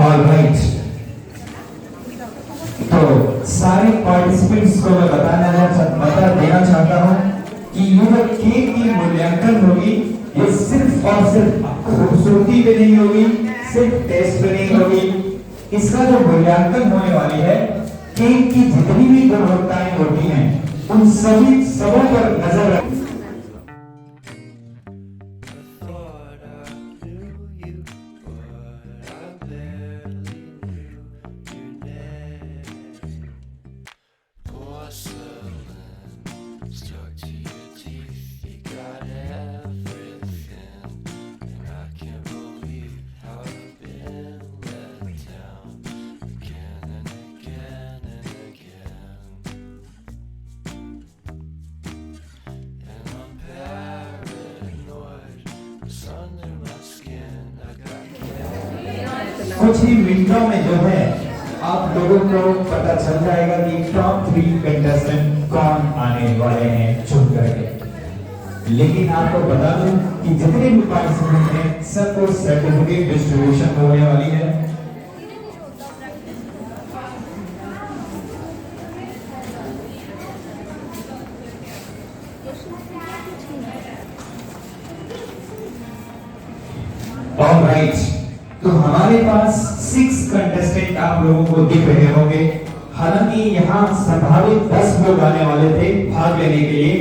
ऑलराइट, तो सारे पार्टिसिपेंट्स को मैं बता देना चाहता हूं कि यह केक की मूल्यांकन होगी। ये सिर्फ और सिर्फ खूबसूरती पे नहीं होगी, सिर्फ टेस्ट पे नहीं होगी। इसका जो मूल्यांकन होने वाली है, केक की जितनी भी गुणवत्ताएं होती हैं उन सभी सबों पर नजर रखें। कुछ ही मिनटों में जो है आप लोगों को पता चल जाएगा कि टॉप 3 कंटेस्टेंट कौन आने वाले हैं चुन करके। लेकिन आपको बता दूं कि जितने भी पार्टिसिपेंट हैं सबको सर्टिफिकेट डिस्ट्रीब्यूशन होने वाली है। हमारे पास 6 कंटेस्टेंट आप लोगों को दिख रहे होंगे। हालांकि यहाँ संभावित 10 लोग आने वाले थे भाग लेने के लिए,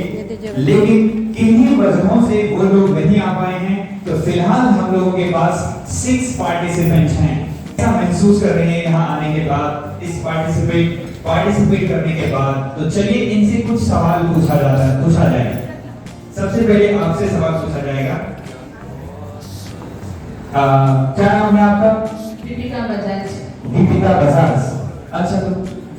लेकिन किन्हीं वजहों से वो लोग नहीं आ पाए हैं। तो फिलहाल हम लोगों के पास 6 पार्टिसिपेंट्स हैं। क्या महसूस कर रहे हैं यहाँ आने के बाद, इस पार्टिसिपेट करने के बाद? तो चलिए इनसे कुछ सवाल पूछा जाएगा। सबसे पहले आपसे सवाल पूछा जाएगा। क्या नाम है आपका? दीपिका बजाज। दीपिका बजाज। अच्छा, तो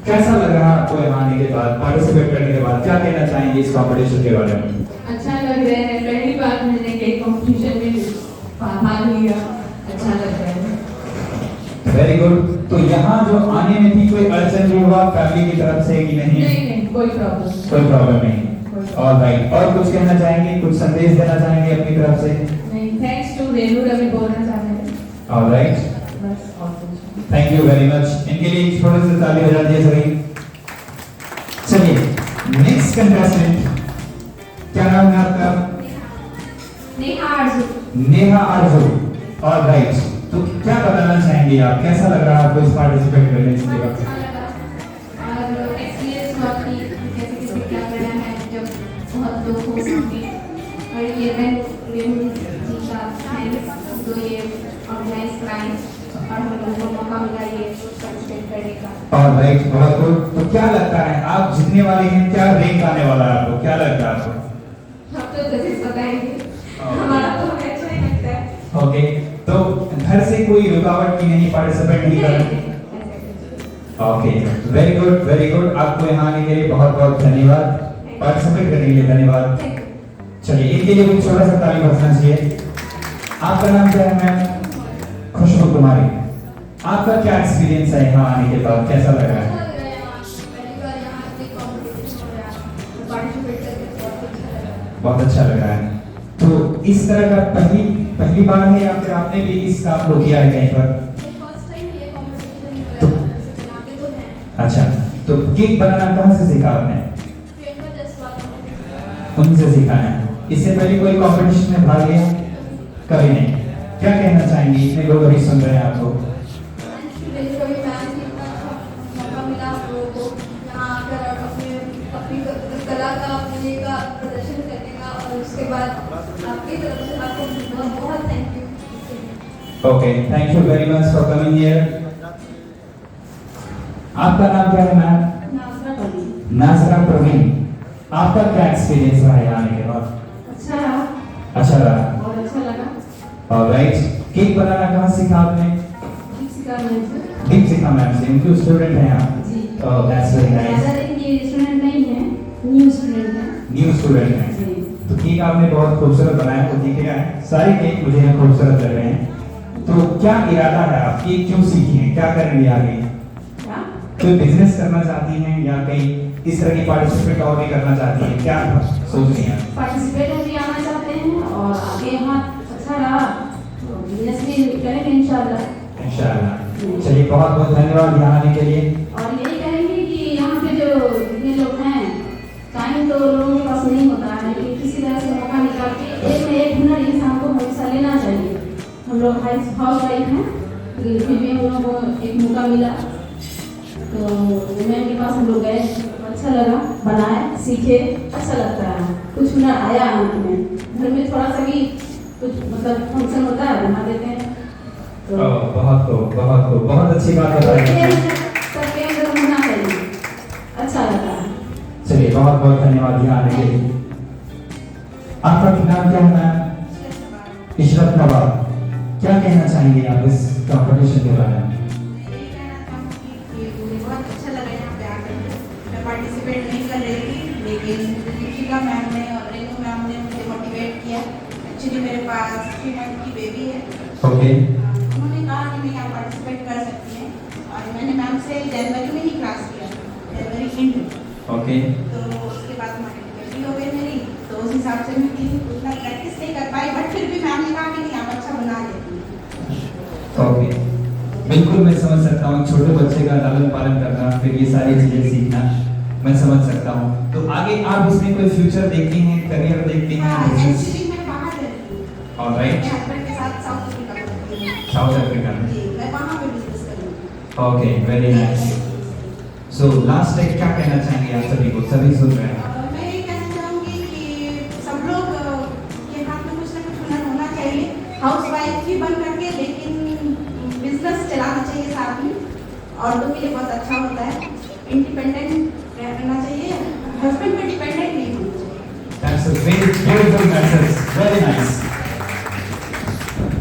कैसा लग रहा है आपको यहाँ आने के बाद, पार्टिसिपेट करने के बाद? क्या कहना चाहेंगे इस कंपटीशन के बारे में? अच्छा लग रहा है, पहली बार मैंने एक कंपटीशन में भाग लिया, अच्छा लग रहा है। Very good. तो यहाँ जो आने में थी कोई अड़चन भी हुआ फैमिली की तरफ से कि नहीं? नहीं, कोई प्रॉब्लम। कोई प्रॉब्लम नहीं। ऑलराइट, और कुछ कहना चाहेंगे, कुछ संदेश देना चाहेंगे अपनी तरफ से? नहीं, थैंक्स टू रेनू रवि बोलना चाहते हैं। ऑलराइट, बस और कुछ। Thank you very much. इनके लिए थोड़े से ताली बजा दिए सभी। चलिए नेक्स्ट कंटेस्टेंट, क्या नाम है आपका? नेहा आरजू। नेहा आरजू। ऑलराइट, तो क्या बताना चाहेंगे आप, कैसा लग रहा है आपको इस पार्टिसिपेट करने के बाद? अच्छा लगा और एक्सपीरियंस हुआ कि कैसे कैसे क्या करना है जब बहुत लोग हो सके। और ये रेनू जी का थैंक्स, तो ये ऑर्गेनाइज कराएं और हम लोगों को मौका मिला ये पार्टिसिपेट करने का। ऑलराइट, बहुत गुड। तो क्या लगता है आप जीतने वाले हैं? क्या रैंक आने वाला है आपको, क्या लगता है आपको? आप तो जजेस बताएंगे, हमारा तो हमें अच्छा ही लगता है। ओके, तो घर से कोई रुकावट की नहीं, पार्टिसिपेट नहीं कर रहे? Okay, very good very good. आपको यहाँ आने के लिए बहुत बहुत धन्यवाद, पार्टिसिपेट करने के लिए धन्यवाद। चलिए इनके लिए कुछ छोटा सा ताली बजाना चाहिए। आपका नाम क्या है मैम? खुशबू कुमारी। आपका क्या एक्सपीरियंस है यहाँ आने के बाद, कैसा लग रहा है? बहुत अच्छा लग रहा है। तो इस तरह का पहली बार है या फिर आपने भी इस काम को किया है कहीं पर? अच्छा, तो केक बनाना कहाँ से सीखा आपने? उनसे सीखा है। इससे पहले कोई कंपटीशन में भाग लिया? कभी नहीं। क्या कहना चाहेंगे, इतने लोग अभी सुन रहे हैं आपको? उसके बाद आपकी तरफ से आपको बहुत बहुत thank you. Okay, thank you very much for coming here. आपका नाम क्या है मैम? नाज़रा प्रवीण। आपका क्या एक्सपीरियंस रहा है आने के बाद? अच्छा रहा। अच्छा रहा, बहुत अच्छा लगा। ऑलराइट, केक बनाना कहाँ सीखा आपने? दीपिका मैम से। दीपिका मैम से। इनके स्टूडेंट हैं आप? जी। Oh that's very nice. ज़्यादा ये स्टूडेंट नहीं है, न्यू स्टूडेंट है। न्यू स्टूडेंट हैं। तो केक आपने बहुत खूबसूरत बनाया, तो दिखेगा है सारे केक मुझे यहाँ खूबसूरत लग रहे हैं। तो क्या इरादा है, आप केक क्यों सीखी हैं, क्या करेंगे आगे? कोई बिजनेस करना चाहती हैं या कहीं इस तरह की पार्टिसिपेट और भी करना चाहती हैं, क्या सोच रही हैं? पार्टिसिपेट में भी आना चाहते हैं और आगे यहाँ अच्छा रहा तो बिजनेस भी करेंगे इंशाल्लाह। इंशाल्लाह। चलिए बहुत बहुत धन्यवाद यहाँ आने के लिए। और यही कहेंगे कि यहाँ पे जो जितने लोग हैं, टाइम तो लोगों के पास नहीं होता है, लेकिन किसी तरह से मौका निकाल के एक में एक हुनर इंसान को हमेशा लेना चाहिए। हम लोग हाउस वाइफ हैं, फिर भी हम लोगों को एक मौका मिला तो वुमेन के पास हम लोग गए, अच्छा लगा, बनाए, सीखे, अच्छा लगता है। कुछ हुनर आया हाथ में, घर में थोड़ा सा भी कुछ मतलब फंक्शन होता है बना देते हैं तो बहुत खूब, बहुत खूब, बहुत अच्छी बात बताई। सबके अंदर होना चाहिए, अच्छा लगता है। चलिए बहुत बहुत धन्यवाद यहाँ आने के लिए। आपका नाम क्या है मैम? इशरत नवाब। क्या कहना चाहेंगे आप इस कंपटीशन के बारे में? पार्टिसिपेट नहीं कर रही थी, लेकिन दीपिका मैम ने और रेनू मैम ने मुझे मोटिवेट किया। एक्चुअली मेरे पास 3 मंथ की बेबी है। ओके। उन्होंने कहा कि नहीं आप पार्टिसिपेट कर सकती हैं और मैंने मैम से जनवरी में ही क्लास किया, जनवरी एंड में। ओके। तो उसके बाद हमारी बेबी हो गई मेरी, तो उस हिसाब से मैं उतना प्रैक्टिस नहीं कर पाई, बट फिर भी मैम ने कहा कि नहीं आप अच्छा बना लेती हैं। ओके, बिल्कुल मैं समझ सकता हूँ, छोटे बच्चे का लालन पालन करना, फिर ये सारी चीजें सीखना मैं समझ सकता हूँ। तो आगे आप इसमें कोई फ्यूचर देखती हैं, करियर देखती हैं? एक्चुअली मैं बाहर रहती हूँ, ऑलराइट। मेरे हस्बैंड के साथ साउथ अफ्रीका में रहती हूँ। साउथ अफ्रीका में। जी, okay, very nice. So last एक क्या कहना चाहेंगे आप सभी को, सभी सुन रहे हैं। मैं ये कहना चाहूँगी कि सब लोग के हाथ में कुछ ना कुछ हुनर होना चाहिए, हाउसवाइफ भी बन करके, लेकिन बिजनेस चलाना चाहिए साथ में, औरतों के लिए बहुत अच्छा होता है। इंडिपेंडेंट रहना चाहिए, हस्बैंड पे डिपेंडेंट नहीं होना चाहिए। That's a very beautiful message, very nice.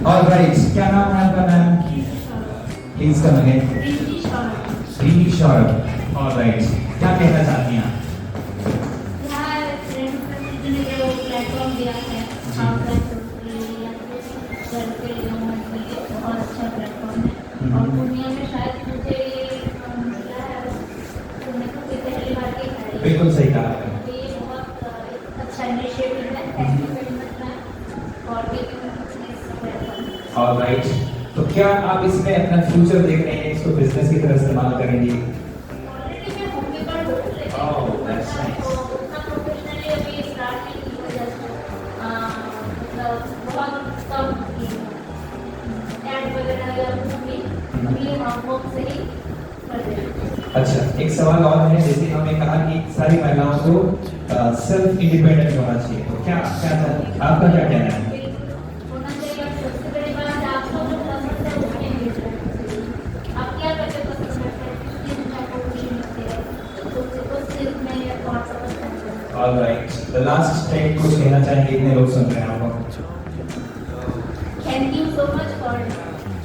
All right, क्या नाम है आपका ma'am? Please come again. Rini Shaurab. All right, क्या कहना चाहती हैं आप? यहाँ ने जो प्लेटफॉर्म दिया है बहुत अच्छा प्लेटफॉर्म है, और दुनिया में शायद मुझे पहली बार की है। बिल्कुल सही कहा आपने। तो ये बहुत अच्छा इनिशिएटिव है। Thank you very much ma'am for giving this platform. All right, तो क्या आप इसमें अपना फ्यूचर देख रहे हैं, इसको बिजनेस की तरह इस्तेमाल करेंगे? ऑलरेडी मैं होम मेकर हूँ, लेकिन Oh, that's nice. उतना प्रोफेशनली अभी स्टार्ट नहीं किया, मतलब बहुत कम की एड वगैरह या मूवी अभी हम लोग से ही कर रहे हैं। अच्छा, एक सवाल और है, जैसे हमने कहा कि सारी महिलाओं को सेल्फ इंडिपेंडेंट होना चाहिए, तो क्या क्या आपका क्या कहना है? होना चाहिए। सबसे बड़ी बात है, आपको जो पसंद है उसके लिए आप क्या करते पसंद करते हैं, किस चीज़ में आपको खुशी मिलती है, तो उस चीज़ में कौन सा पसंद है। All right, the last step कुछ कहना चाहेंगे, इतने लोग सुन रहे हैं आपको। Thank you so much for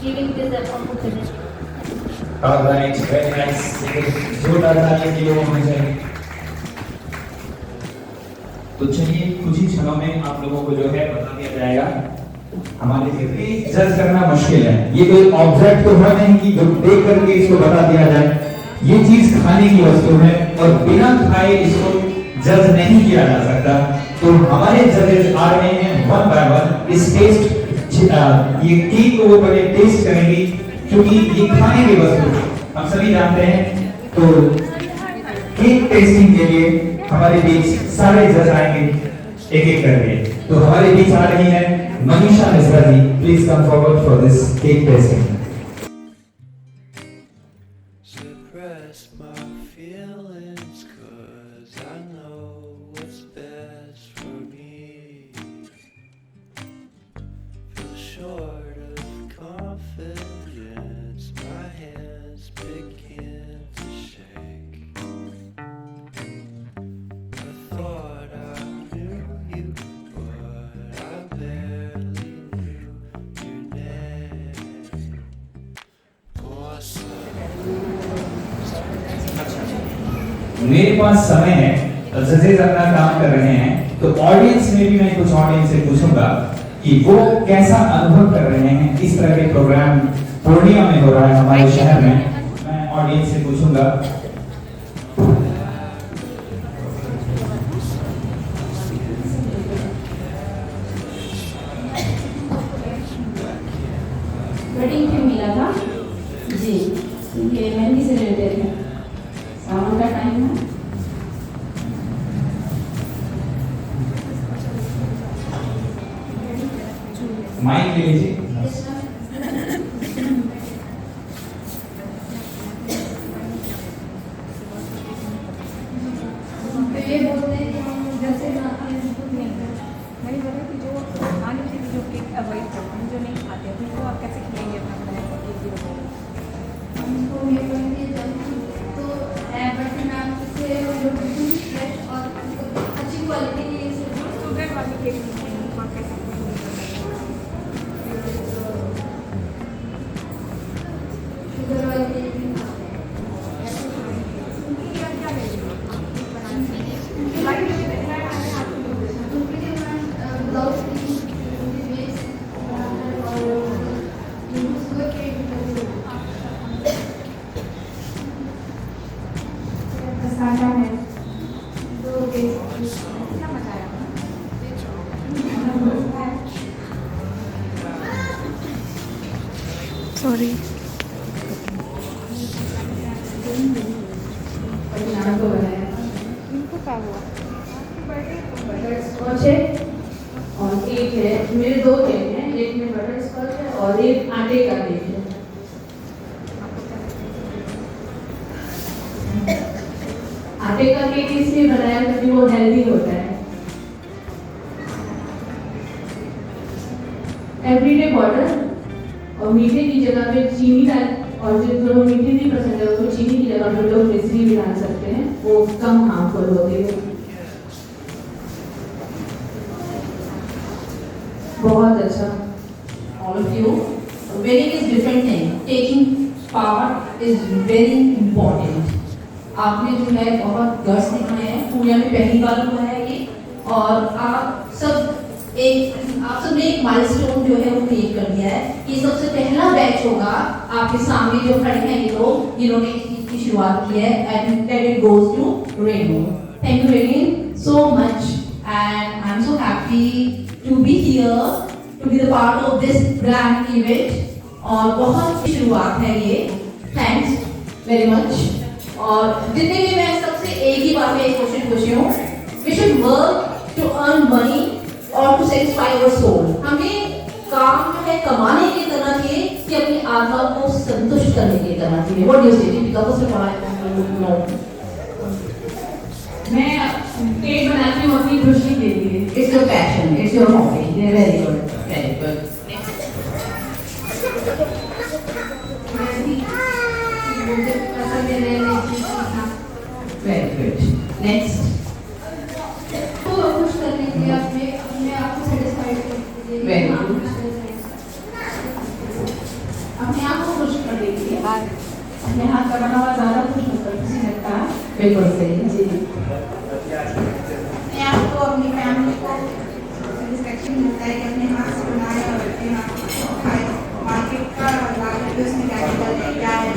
giving this opportunity. All right, very nice. जोरदार तालियां के लिए होनी चाहिए। तो चलिए कुछ ही क्षणों में आप लोगों को जो है बता दिया जाएगा। हमारे लिए जज करना मुश्किल है, ये कोई ऑब्जेक्ट तो है नहीं कि जो देख करके इसको बता दिया जाए। ये चीज खाने की वस्तु है और बिना खाए इसको जज नहीं किया जा सकता। तो हमारे जजेस आ रहे हैं वन बाय वन। इस टेस्ट ये केक को वो पहले टेस्ट करेंगे, क्योंकि ये खाने की वस्तु है, हम सभी जानते हैं। तो केक टेस्टिंग के लिए हमारे बीच सारे जज आएंगे एक एक करके। तो हमारे बीच आ रही है Manisha Mishra ji, please come forward for this cake testing. Suppress my feelings 'cause I know what's best for me. Feel short of confidence, my hands begin to shake. I thought I knew you, but I barely knew your name. Oh, मेरे पास समय है, जजेस अपना काम कर रहे हैं, तो ऑडियंस में भी मैं कुछ ऑडियंस से पूछूंगा कि वो कैसा अनुभव कर रहे हैं। इस तरह के प्रोग्राम पूर्णिया में हो रहा है हमारे शहर में, मैं ऑडियंस से पूछूंगा। वेडिंग पे मिला था जी, ये मेहंदी से रिलेटेड है, सावन का टाइम है। माइक ले लीजिए। तो ये बोलते हैं कि हम जैसे बनाते हैं मैंने बोला कि जो मान लीजिए जो केक अवॉइड करते हैं, जो नहीं खाते हैं, तो आप कैसे खिलाएंगे अपना बनाया हुआ केक? भी बताइए। हमको ये करेंगे जब तो बट मैम से बिल्कुल फ्रेश और अच्छी क्वालिटी के शुगर वाली केक आप कैसे शुगर वाली सॉरी इनको क्या हुआ? बटर स्कॉच है और एक है, मेरे दो केक हैं, एक में बटर स्कॉच है और एक आटे का केक है। आटे का केक इसलिए बनाया क्योंकि वो हेल्दी होता है। एवरीडे वाटर और मीठे की जगह पे चीनी डाल, और जो लोग मीठे नहीं पसंद है वो चीनी की जगह पे लोग मिश्री भी डाल सकते हैं, वो कम हार्मफुल होते हैं। बहुत अच्छा। All of you, wearing is different thing. Taking part is very important. आपने जो है बहुत गर्स दिखाए हैं, पूर्णिया में पहली बार हुआ है ये, और आप सबने एक माइलस्टोन जो है वो क्रिएट कर दिया है। ये सबसे पहला बैच होगा आपके सामने जो खड़े हैं ये लोग, जिन्होंने इस चीज की शुरुआत की है, and that it goes to Renu. Thank you Renu so much, and I am so happy to be here to be the part of this grand event, और बहुत शुरुआत है ये। Thanks very much. और जितने भी मैं सबसे एक ही बात में एक क्वेश्चन पूछी हूँ, we should work to earn money और टू सेटिस्फाई अवर सोल। हमें काम जो है कमाने की तरह के कि अपनी आत्मा को संतुष्ट करने की तरह के। व्हाट डू यू से बिकॉज़ ऑफ व्हाट मैं केक बनाती हूँ अपनी खुशी के लिए। It's your passion, it's your hobby. Very good, very good. मुझे पसंद है नए नए चीज़ सीखना। Very good. नेक्स्ट। तो खुश करने के लिए अपने आप को सेटिस्फाइड करने के लिए Very good. अपने आप को खुश करने के लिए अपने हाथ का बना हुआ ज़्यादा खुशी लगता है। बिल्कुल सही जी। अपने आप को, अपनी फैमिली को सेटिस्फैक्शन मिलता है कि अपने हाथ से बनाए और अपने हाथ से खाए। मार्केट का लागत भी उसमें क्या है, क्या है,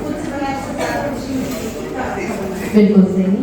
खुद से बनाए तो ज़्यादा खुशी मिलती है। बिल्कुल सही।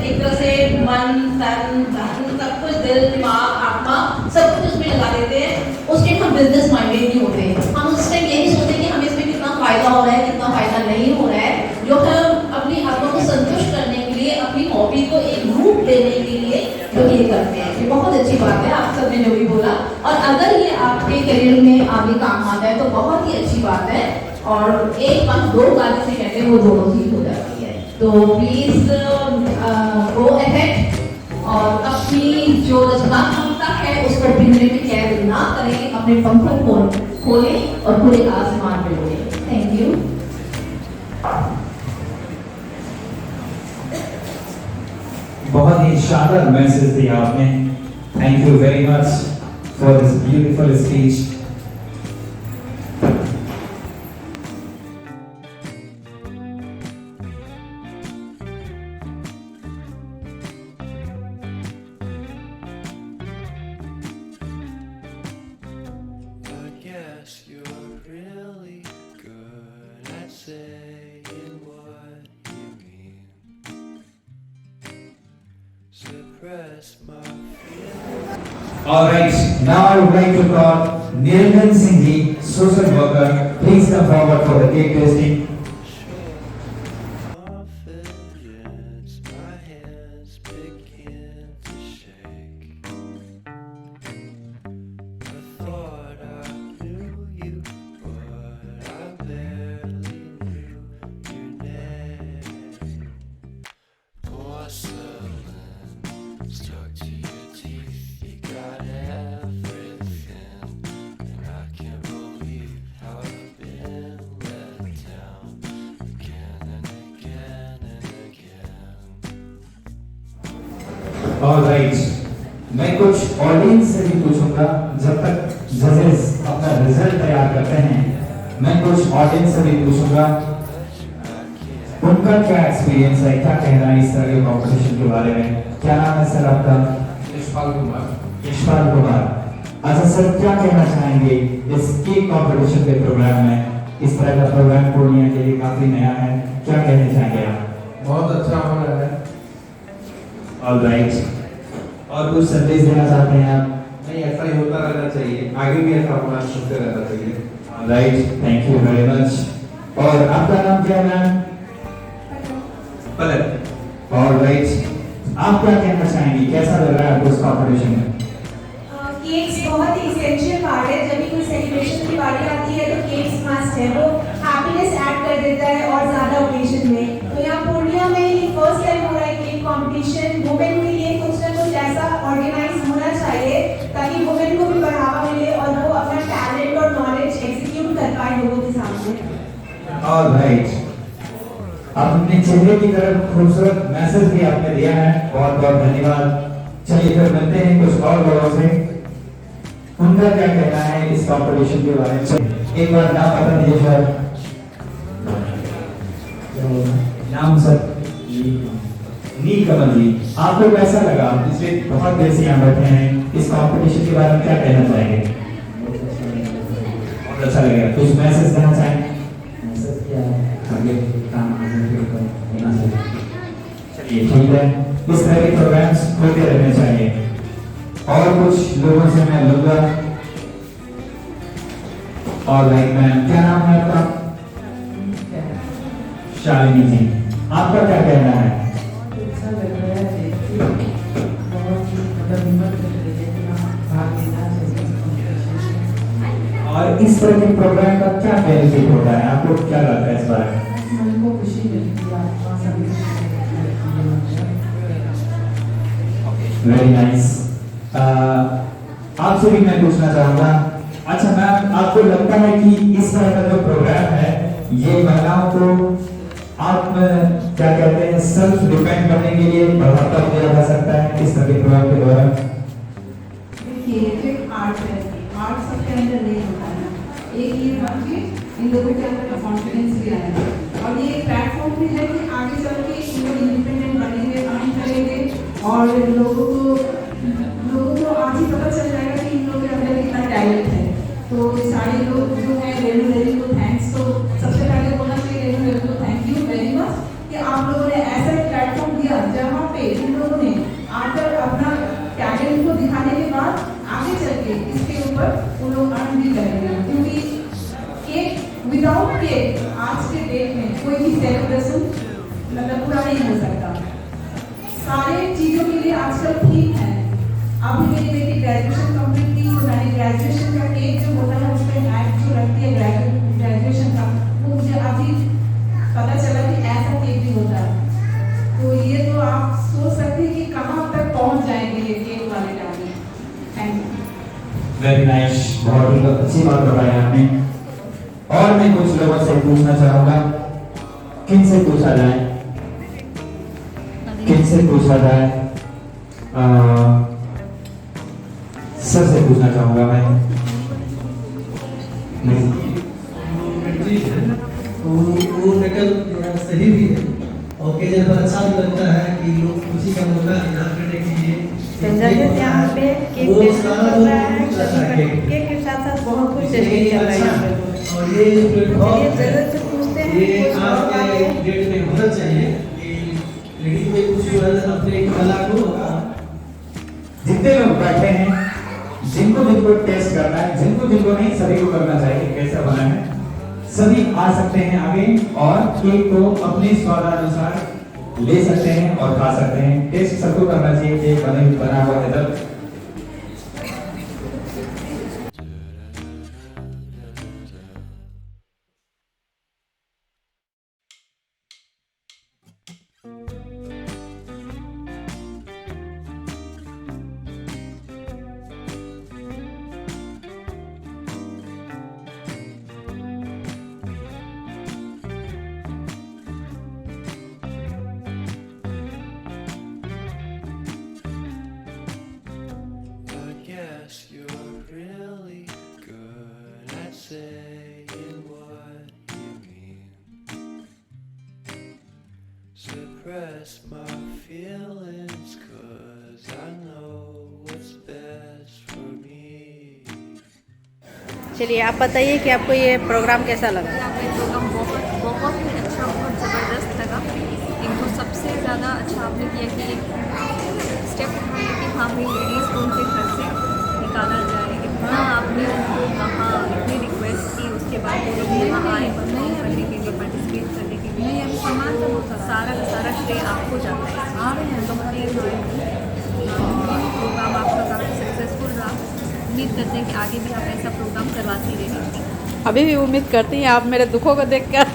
एक तरह से मन, तन, धन, सब कुछ, दिल, दिमाग, आत्मा, सब कुछ उसमें लगा देते हैं। उस टाइम हम बिजनेस माइंडेड नहीं होते। हम उस टाइम यही सोचते हैं कि हमें इसमें कितना फायदा हो रहा है, कितना फायदा नहीं हो रहा है। जो हम अपनी आत्मा को संतुष्ट करने के लिए, अपनी हॉबी को एक रूप देने के लिए जो ये करते हैं, ये बहुत अच्छी बात है आप सबने जो भी बोला। और अगर ये आपके करियर में आगे काम आता है तो बहुत ही अच्छी बात है। और एक बात दो गाने से कहते हैं वो दोनों चीज हो जाती है। तो प्लीज गो अहेड और अपनी जो रचनात्मकता है उस पर पिंजरे में कैद ना करें, अपने पंखों को खोलें और पूरे आसमान में उड़ें। Thank you. बहुत ही शानदार मैसेज दिया आपने। Thank you very much for this beautiful speech. I guess you're really good at saying what you mean. Suppress my feelings. Alright, now I would like to call Nirman Singhi, social worker. Please come forward for the cake tasting. Confidence, my hands begin to shake. I thought I knew you, but I barely knew your name. Porcelain stuck to your teeth, you got everything, and I can't believe how I've been let down again and again and again. Alright, मैं कुछ ऑडियंस से भी पूछूंगा जब तक जजेस अपना रिजल्ट तैयार करते हैं। मैं कुछ ऑडियंस से भी पूछूंगा उनका क्या एक्सपीरियंस है, क्या कहना है इस तरह के कॉम्पिटिशन के बारे में। क्या नाम है सर आपका? यशपाल कुमार। यशपाल कुमार। अच्छा सर, क्या कहना चाहेंगे इस केक कॉम्पिटिशन के प्रोग्राम में? इस तरह का प्रोग्राम पूर्णिया के लिए काफी नया है, क्या कहना चाहेंगे आप? बहुत अच्छा हो रहा है। ऑलराइट, और कुछ संदेश देना चाहते हैं आप? नहीं, ऐसा ही होता रहना चाहिए, आगे भी ऐसा होना होते रहना चाहिए। Alright, thank you very much. और आपका नाम क्या है मैम? पलक। ऑलराइट, आप क्या कहना चाहेंगे, कैसा लग रहा है आपको इस कॉम्पिटिशन में? केक्स बहुत ही इसेंशियल पार्ट है। जब भी कोई सेलिब्रेशन की बारी आती है तो केक्स मस्ट है, वो हैप्पीनेस ऐड कर देता है और ज़्यादा ओकेजन में। तो यहाँ पूर्णिया में ये फर्स्ट टाइम हो रहा है केक कॉम्पिटिशन। वुमेन के लिए कुछ ना कुछ ऐसा ऑर्गेनाइज होना चाहिए ताकि वुमेन को भी बढ़ावा मिले और वो अपना टैलेंट और नॉलेज एग्जीक्यूट कर पाए लोगों के सामने। ऑलराइट, अपने चेहरे की तरफ खूबसूरत मैसेज भी आपने दिया है, बहुत बहुत धन्यवाद। चलिए फिर मिलते हैं कुछ और लोगों से, उनका क्या कहना है इस कंपटीशन के बारे में। एक बार नाम बता दीजिए सर। नाम सर? नीलकमल जी, आपको कैसा लगा? पिछले बहुत देर से यहाँ बैठे हैं, इस कंपटीशन के बारे में क्या कहना चाहेंगे? बहुत अच्छा लगेगा, कुछ मैसेज देना चाहेंगे? आगे काम होना चाहिए। चलिए ठीक है, इस तरह के प्रोग्राम्स होते रहने चाहिए। और कुछ लोगों से मैं लूंगा। और लाइक मैम, क्या नाम है आपका? शालिनी जी, आपका क्या कहना है? और इस तरह के प्रोग्राम का क्या बेनिफिट होता है, आपको क्या लगता है इस बारे में? Very nice. आपसे भी मैं पूछना चाहूंगा, अच्छा मैम, आपको लगता है कि इस तरह का जो प्रोग्राम है ये महिलाओं को आत्म क्या कहते हैं सेल्फ डिपेंड करने के लिए बढ़ावा दिया जा सकता है इस तरह के प्रोग्राम के द्वारा? देखिए, जो आर्ट है, आर्ट सबके अंदर नहीं होता है। एक ये बात कि इन लोगों के अंदर कॉन्फिडेंस भी आएगा और ये प्लेटफॉर्म भी है कि आगे चल के इन लोग इंडिपेंडेंट बनेंगे, काम करेंगे और लोगों को आज ही पता चल जाएगा कि इन लोगों के अंदर कितना टैलेंट है। तो सारे लोग जो है रेणु को थैंक्स, तो सबसे पहले बोलना चाहिए रेणु को थैंक यू वेरी मच कि आप लोगों ने ऐसा प्लेटफॉर्म दिया जहाँ पे इन लोगों ने आकर अपना टैलेंट को दिखाने के बाद आगे चल के इसके ऊपर वो लोग अर्न भी करेंगे। क्योंकि केक विदाउट केक आज के डेट में कोई भी सेलिब्रेशन मतलब पूरा नहीं हो सकता। सारे चीज़ों के लिए आजकल ठीक है। अभी मेरी बेटी ग्रेजुएशन कंप्लीट की तो मैंने ग्रेजुएशन का केक जो होता है उस पर हैक जो रखती है ग्रेजुएशन का, वो मुझे अभी पता चला कि ऐसा केक भी होता है। तो ये तो आप सोच सकते हैं कि कहाँ तक पहुँच जाएंगे ये केक वाले टाइम में। Thank you. वेरी नाइस, बहुत ही अच्छी बात बताई आपने। और मैं कुछ लोगों से पूछना चाहूंगा, किनसे पूछा जाए? किनसे पूछा जाए? सर से पूछना चाहूंगा मैं। वो नकल थोड़ा सही भी है, ओकेजन पर अच्छा भी लगता है कि लोग खुशी का मौका इनाम करने के लिए यहाँ पे केक पेश कर रहा है, केक के साथ साथ बहुत कुछ चल रहा है। और ये प्लेटफॉर्म जरूरत से पूछते हैं, ये आज के डेट में होना चाहिए कि लेडीज में कुछ जो है अपने कला को जितने लोग बैठे हैं, जिनको टेस्ट करना है, जिनको नहीं, सभी को करना चाहिए। कैसा बना है सभी आ सकते हैं आगे और केक को अपने स्वादानुसार ले सकते हैं और खा सकते हैं। टेस्ट सबको करना चाहिए, केक बना हुआ है तब। Suppress my feelings 'cause I know what's best for me. चलिए आप बताइए कि आपको ये प्रोग्राम कैसा लगा? ये प्रोग्राम बहुत ही अच्छा, बहुत ज़बरदस्त लगा। इनको सबसे ज़्यादा अच्छा आपने किया कि एक स्टेप उठाया कि हाँ भाई लेडीज़ को उनके घर से निकाला जाए। इतना आपने उनको कहा, इतनी रिक्वेस्ट की, उसके बाद वो लोग यहाँ आए परफॉर्म करने के लिए, पार्टिसिपेट करने के लिए। अब सामान तो होता सारा का सारा श्रेय आपको जाता है। आ रहे हैं तो प्रोग्राम आपका काफ़ी सक्सेसफुल रहा। उम्मीद करते हैं हैं कि आगे भी आप ऐसा प्रोग्राम करवाती रहेंगी। अभी भी उम्मीद करती हैं आप मेरे दुखों को देखकर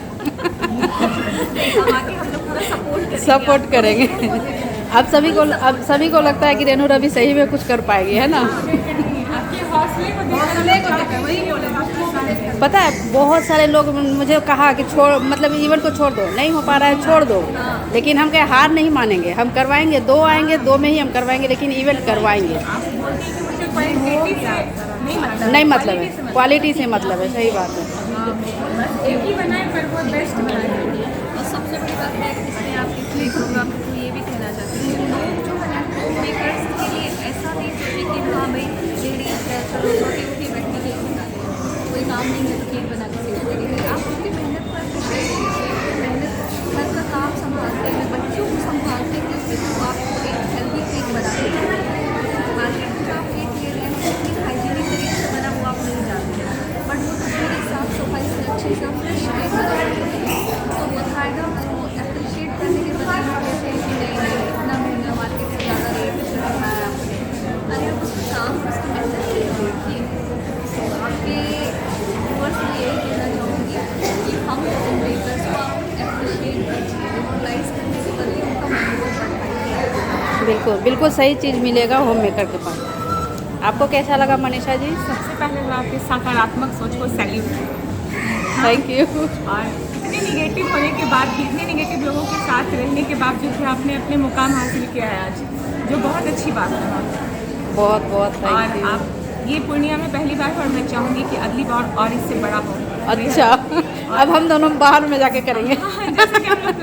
आगे हम लोग पूरा सपोर्ट करेंगे। अब सभी को लगता है कि रेनू रवि सही में कुछ कर पाएगी, है ना। पता है बहुत सारे लोग मुझे कहा कि छोड़, मतलब इवेंट को छोड़ दो, नहीं हो पा रहा है छोड़ दो, लेकिन हम क्या हार नहीं मानेंगे, हम करवाएंगे। 2 आएंगे, 2 में ही हम करवाएंगे, लेकिन इवेंट करवाएंगे। नहीं मतलब है, क्वालिटी से मतलब है, सही बात है। एक ही बनाए पर वो बेस्ट बनाए। और सबसे बड़ी बात है इसमें आप इसलिए प्रोग्राम को ये भी कहना चाहते हैं लोग जो है होम मेकर्स के लिए ऐसा नहीं सोचे कि हाँ भाई लेडीज है चलो छोटी उठी बैठने के लिए बना दें, कोई काम नहीं है तो केक बना के सेल करेंगे। आप उनकी मेहनत पर मेहनत घर का काम संभालते हैं, बच्चों को संभालते हैं, तो आप एक हेल्दी केक बना देते हैं। मार्केट में आप केक ले रहे हैं कितनी हाइजीनिक तरीके से बना हुआ आप नहीं जानते हैं, बट वो पूरी साफ सफाई से अच्छे से फ्रेश केक बना देते हैं। तो बताएगा वो अप्रिशिएट करने के बाद कहते हैं कि नहीं इतना महंगा मार्केट से ज़्यादा रेट से रखाया आपने, अरे आप उसका काम उसकी मेहनत देखिए। आपके व्यूअर्स को यही कहना चाहूँगी कि हम होम मेकर्स को आप अप्रिशिएट कीजिए, रिकॉग्नाइज करने से पहले उनका मनोबल बढ़ाइए। बिल्कुल बिल्कुल सही चीज़ मिलेगा होम मेकर के पास। आपको कैसा लगा मनीषा जी? सबसे पहले मैं आपकी सकारात्मक सोच को सैल्यूट। Thank you. और इतने निगेटिव होने के बाद भी, इतने निगेटिव लोगों के साथ रहने के बावजूद भी आपने अपने मुकाम हासिल किया है आज, जो बहुत अच्छी बात है। बहुत बहुत थैंक यू। और आप ये पूर्णिया में पहली बार, और मैं चाहूँगी कि अगली बार और इससे बड़ा हो। अच्छा अब हम दोनों बाहर में जाके करेंगे। जैसे कि हम लोग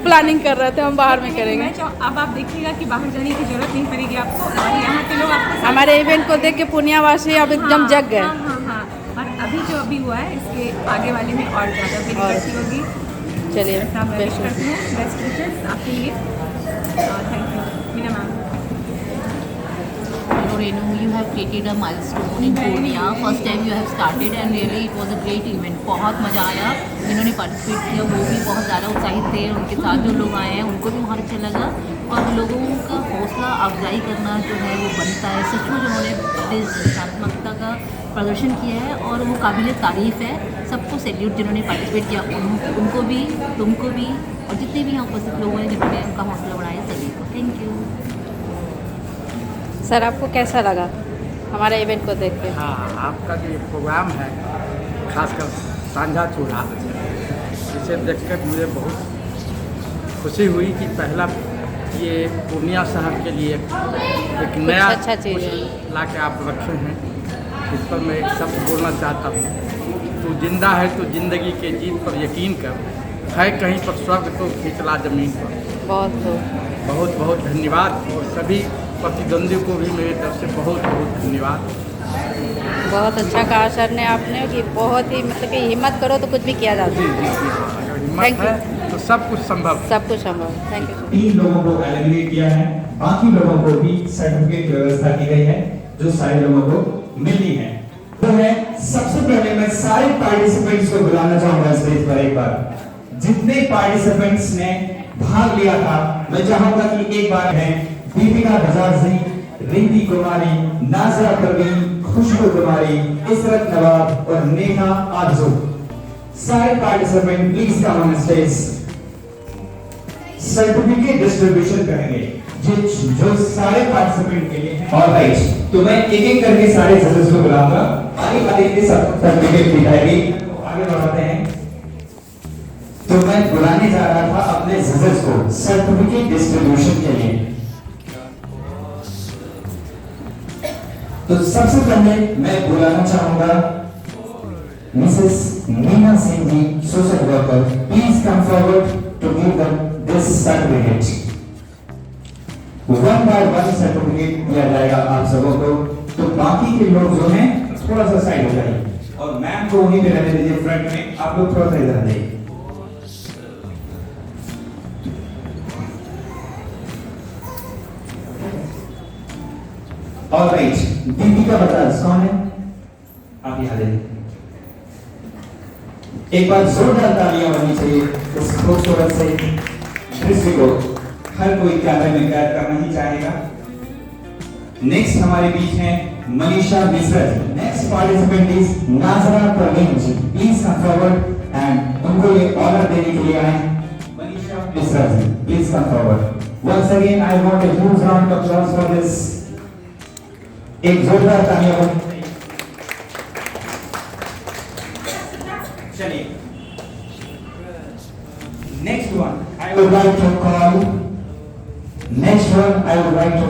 प्लानिंग कर रहे थे, हम बाहर में करेंगे। अब आप देखिएगा कि बाहर जाने की जरूरत नहीं पड़ेगी आपको, और यहाँ के लोग आपको हमारे इवेंट को देख के पूर्णिया वासी अब एकदम जग गए। हाँ। और अभी जो अभी हुआ है इसके आगे वाले में और ज़्यादा बेनिफिट होगी। चलिए बेस्ट करती हूँ, बेस्ट विशेस आपके लिए। Thank you Meena ma'am. Renu, you have created a milestone in Purnia. First time you have started and really it was a great event. बहुत मज़ा आया, जिन्होंने पार्टिसिपेट किया वो भी बहुत ज़्यादा उत्साहित थे, उनके साथ जो लोग आए हैं उनको भी बहुत अच्छा लगा। और लोगों का हौसला अफजाई करना जो है वो बनता है। सचमुच उन्होंने रचनात्मकता का प्रदर्शन किया है और वो काबिल तारीफ़ है। सबको सैल्यूट जिन्होंने पार्टिसिपेट किया, उनको भी, तुमको भी, और जितने भी यहाँ उपस्थित लोगों ने जिन्होंने उनका हौसला बढ़ाया सभी को थैंक यू। सर आपको कैसा लगा हमारे इवेंट को देख के? हाँ, आपका जो ये प्रोग्राम है खासकर साझा चूल्हा, इसे देखकर मुझे बहुत खुशी हुई कि पहला ये पूर्णिया शहर के लिए एक नया अच्छा चीज़ ला के आप रखे हैं। इस पर मैं एक शब्द बोलना चाहता हूँ, तू जिंदा है तो जिंदगी के जीत पर यकीन कर, है कहीं पर स्वर्ग तो खिंचला जमीन पर। बहुत बहुत धन्यवाद, और सभी प्रतिद्वंदियों को भी मेरी तरफ से बहुत बहुत धन्यवाद। बहुत अच्छा कहा सर ने आपने कि बहुत ही मतलब कि हिम्मत करो तो कुछ भी किया जा सकता है। अगर हिम्मत है तो सब कुछ संभव। Thank you. 3 लोगों को एलिमिनेट किया है, बाकी लोगों को भी सर्टिफिकेट की व्यवस्था की गई है जो सारे लोगों को मिलनी है। तो है सबसे पहले मैं सारे पार्टिसिपेंट्स को बुलाना चाहूंगा स्टेज पर। एक बार जितने पार्टिसिपेंट्स ने भाग लिया था मैं चाहूंगा कि एक बार है दीपिका बजाज जी, रिंकी कुमारी, नाजरा परवीन, खुशबू कुमारी, इशरत नवाब और नेहा आरजू। सारे participant please come on stage. Certificate distribution करेंगे जो सारे पार्टिसिपेंट के लिए है। ऑलराइट, तो मैं एक एक करके सारे जजेस को बुलाऊंगा, आगे वाले सर्टिफिकेट दिखाएगी। आगे बढ़ाते हैं। तो मैं बुलाने जा रहा था अपने जजेस को सर्टिफिकेट डिस्ट्रीब्यूशन के लिए। तो सबसे पहले मैं बुलाना चाहूंगा Mrs Meena Singh ji, social worker. Please come forward to give them this certificate. 1 by 1 certificate दिया जाएगा आप सबों को, तो बाकी के लोग जो हैं थोड़ा सा साइड हो जाइए और मैम को वहीं पे रहने दीजिए फ्रंट में। आप लोग थोड़ा सा इधर आ जाइए। ऑलराइट, दीपिका बजाज कौन है? आप यहाँ आइए। एक बार जोरदार तालियां होनी चाहिए इस खूबसूरत से दृश्य को हर कोई कैमरे में कैद करना ही चाहेगा। नेक्स्ट हमारे बीच हैं Manisha Mishra ji. Next participant is Nazra Parveen ji. Please come forward and उनको ये ऑनर देने के लिए आए Manisha Mishra ji. Please come forward. Once again I want a huge round of applause for this. एक जोरदार तालियां हो। चलिए next one I would like to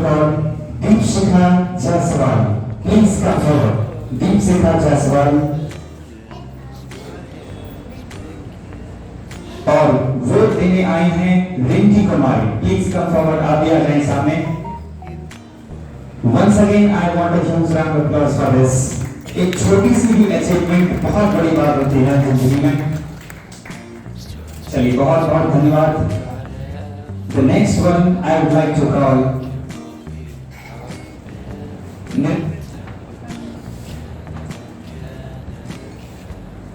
call Deepshikha Jaiswal. Please come forward. Deepshikha Jaiswal. और वोट देने आई हैं Rinki Kumari. Please come forward. आप भी आ जाएं सामने। Once again I want a huge round of applause for this. एक छोटी सी भी अचीवमेंट बहुत बड़ी बात होती है जिंदगी में। चलिए बहुत बहुत धन्यवाद। The next one I would like to call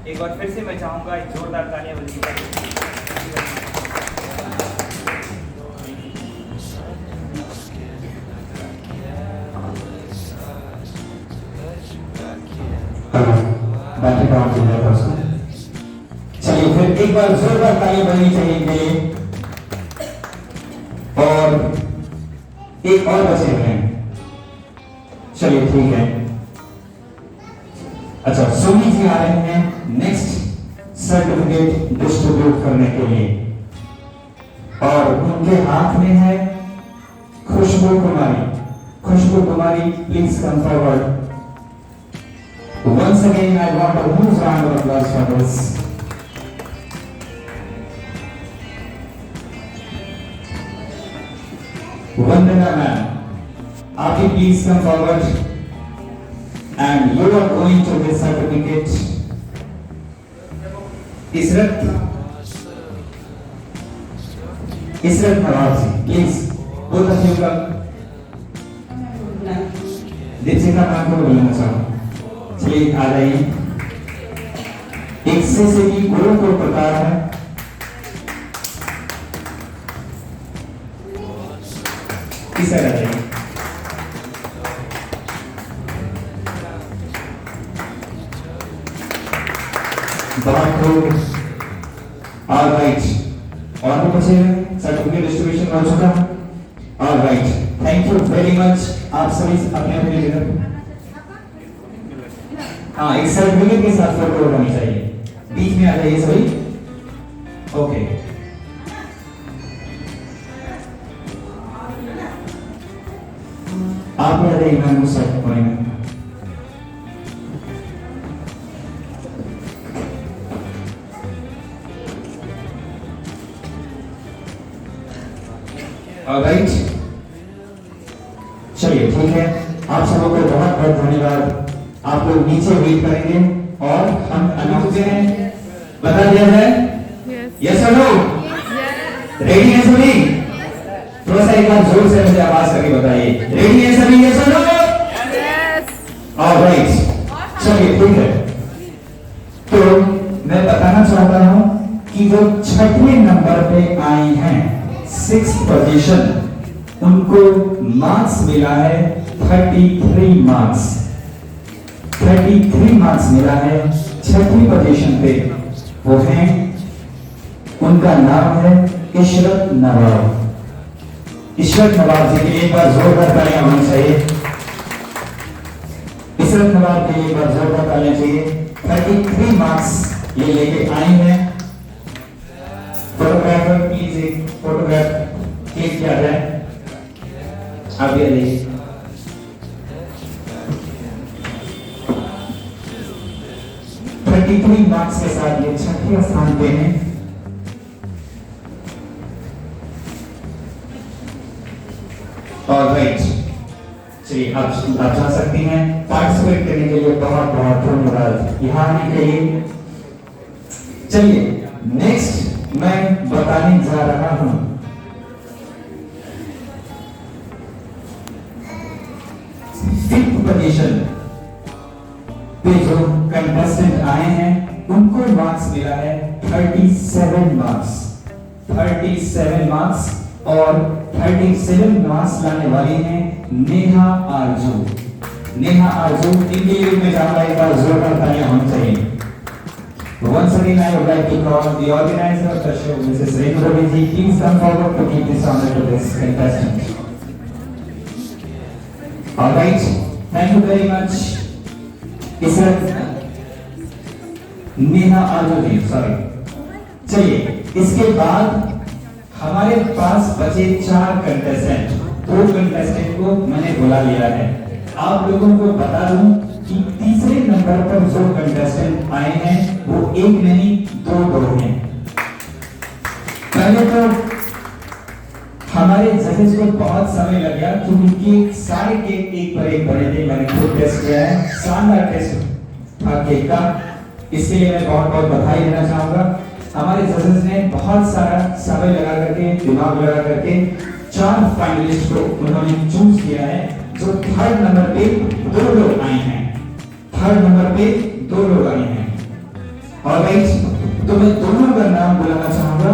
एक बार फिर से मैं चाहूंगा एक जोरदार तालियां बजाइए। चलिए फिर एक बार जोरदार तालियां बजनी चाहिए इनके लिए। और एक और बचे हैं। चलिए ठीक है। अच्छा सोनी जी आ रहे हैं नेक्स्ट सर्टिफिकेट डिस्ट्रीब्यूट करने के लिए और उनके हाथ में है Khushboo Kumari. Khushboo Kumari please come forward. Once again I want a huge round of applause for this. Vandana ma'am आप भी please come forward and you are going to this certificate. Israt Nawab ji please both of you come. Deepshikha ma'am को बोलना चाहूँ। चलिए आ जाइए। एक से भी गुरु को प्रकार है। किस तरह जाइए। बहुत खूब। ऑलराइट और भी बचे हैं। सर्टिफिकेट डिस्ट्रीब्यूशन हो चुका। Alright thank you very much. आप सभी अपने अपने जगह हाँ एक सर्टिफिकेट के साथ फोटो होनी चाहिए। बीच में आ जाइए सभी। ओके आप भी आ जाइए मैम उस साइड कोने में। ऑलराइट चलिए ठीक है। आप सबों को बहुत बहुत धन्यवाद। आप लोग नीचे वेट करेंगे और हम अनाउंस हैं। बता दिया जाए यस और नो। रेडी है सभी? थोड़ा सा एक बार जोर से मुझे आवाज करके बताइए। रेडी है सभी? यस और नो? यस। ऑलराइट चलिए ठीक है। तो मैं बताना चाहता हूं कि जो छठवें नंबर पे आई हैं 6th पोजीशन उनको मार्क्स मिला है 33 मार्क्स। 33 मार्क्स मिला है छठवीं पोजीशन पे। वो हैं उनका नाम है इशरत नवाब। इशरत नवाब जी के लिए एक बार जोरदार तालियां होनी चाहिए। इशरत नवाब के लिए एक बार जोरदार तालियां चाहिए। 33 मार्क्स ये लेके आई हैं। फोटोग्राफर प्लीज एक फोटोग्राफ क्लिक किया जाए। आप ये देखिए। मार्क्स के साथ ये छठे स्थान पे हैं। ऑलराइट चलिए आप जा सकती हैं। पार्टिसिपेट करने के लिए बहुत बहुत धन्यवाद यहाँ आने के लिए। चलिए नेक्स्ट मैं बताने जा रहा हूं 5th पोजीशन पे जो कंटेस्टेंट आए हैं उनको मार्क्स मिला है 37 मार्क्स। 37 मार्क्स और 37 मार्क्स लाने वाली हैं नेहा आरजू। नेहा आरजू, इनके लिए मैं चाहूंगा एक बार जोरदार तालियां होनी चाहिए। Once again, I would like to call the organizer of the show, Mrs. Renu Ravi ji. Please come forward to give this honor to this contestant. All right, thank you very much. Neha Aarzoo ji, sorry. चलिए, इसके बाद हमारे पास बचे 4 कंटेस्टेंट। 2 कंटेस्टेंट को मैंने बुला लिया है। आप लोगों को बता दूं कि तीसरे नंबर पर जो कंटेस्टेंट आए हैं वो एक नहीं 2 हैं। पहले तो हमारे जजेस को बहुत समय लग गया क्योंकि सारे केक एक पर एक बड़े थे। मैंने खुद टेस्ट किया है, शानदार टेस्ट था केक का। इसके लिए मैं बहुत बहुत बधाई देना चाहूंगा। हमारे जजेस ने बहुत सारा समय लगा करके, दिमाग लगा करके 4 फाइनलिस्ट को उन्होंने चूज किया है, जो 3rd नंबर पे 2 लोग आए हैं। 3rd नंबर पे 2 लोग आए हैं। ऑलराइट, तो मैं दोनों का नाम बुलाना चाहूंगा।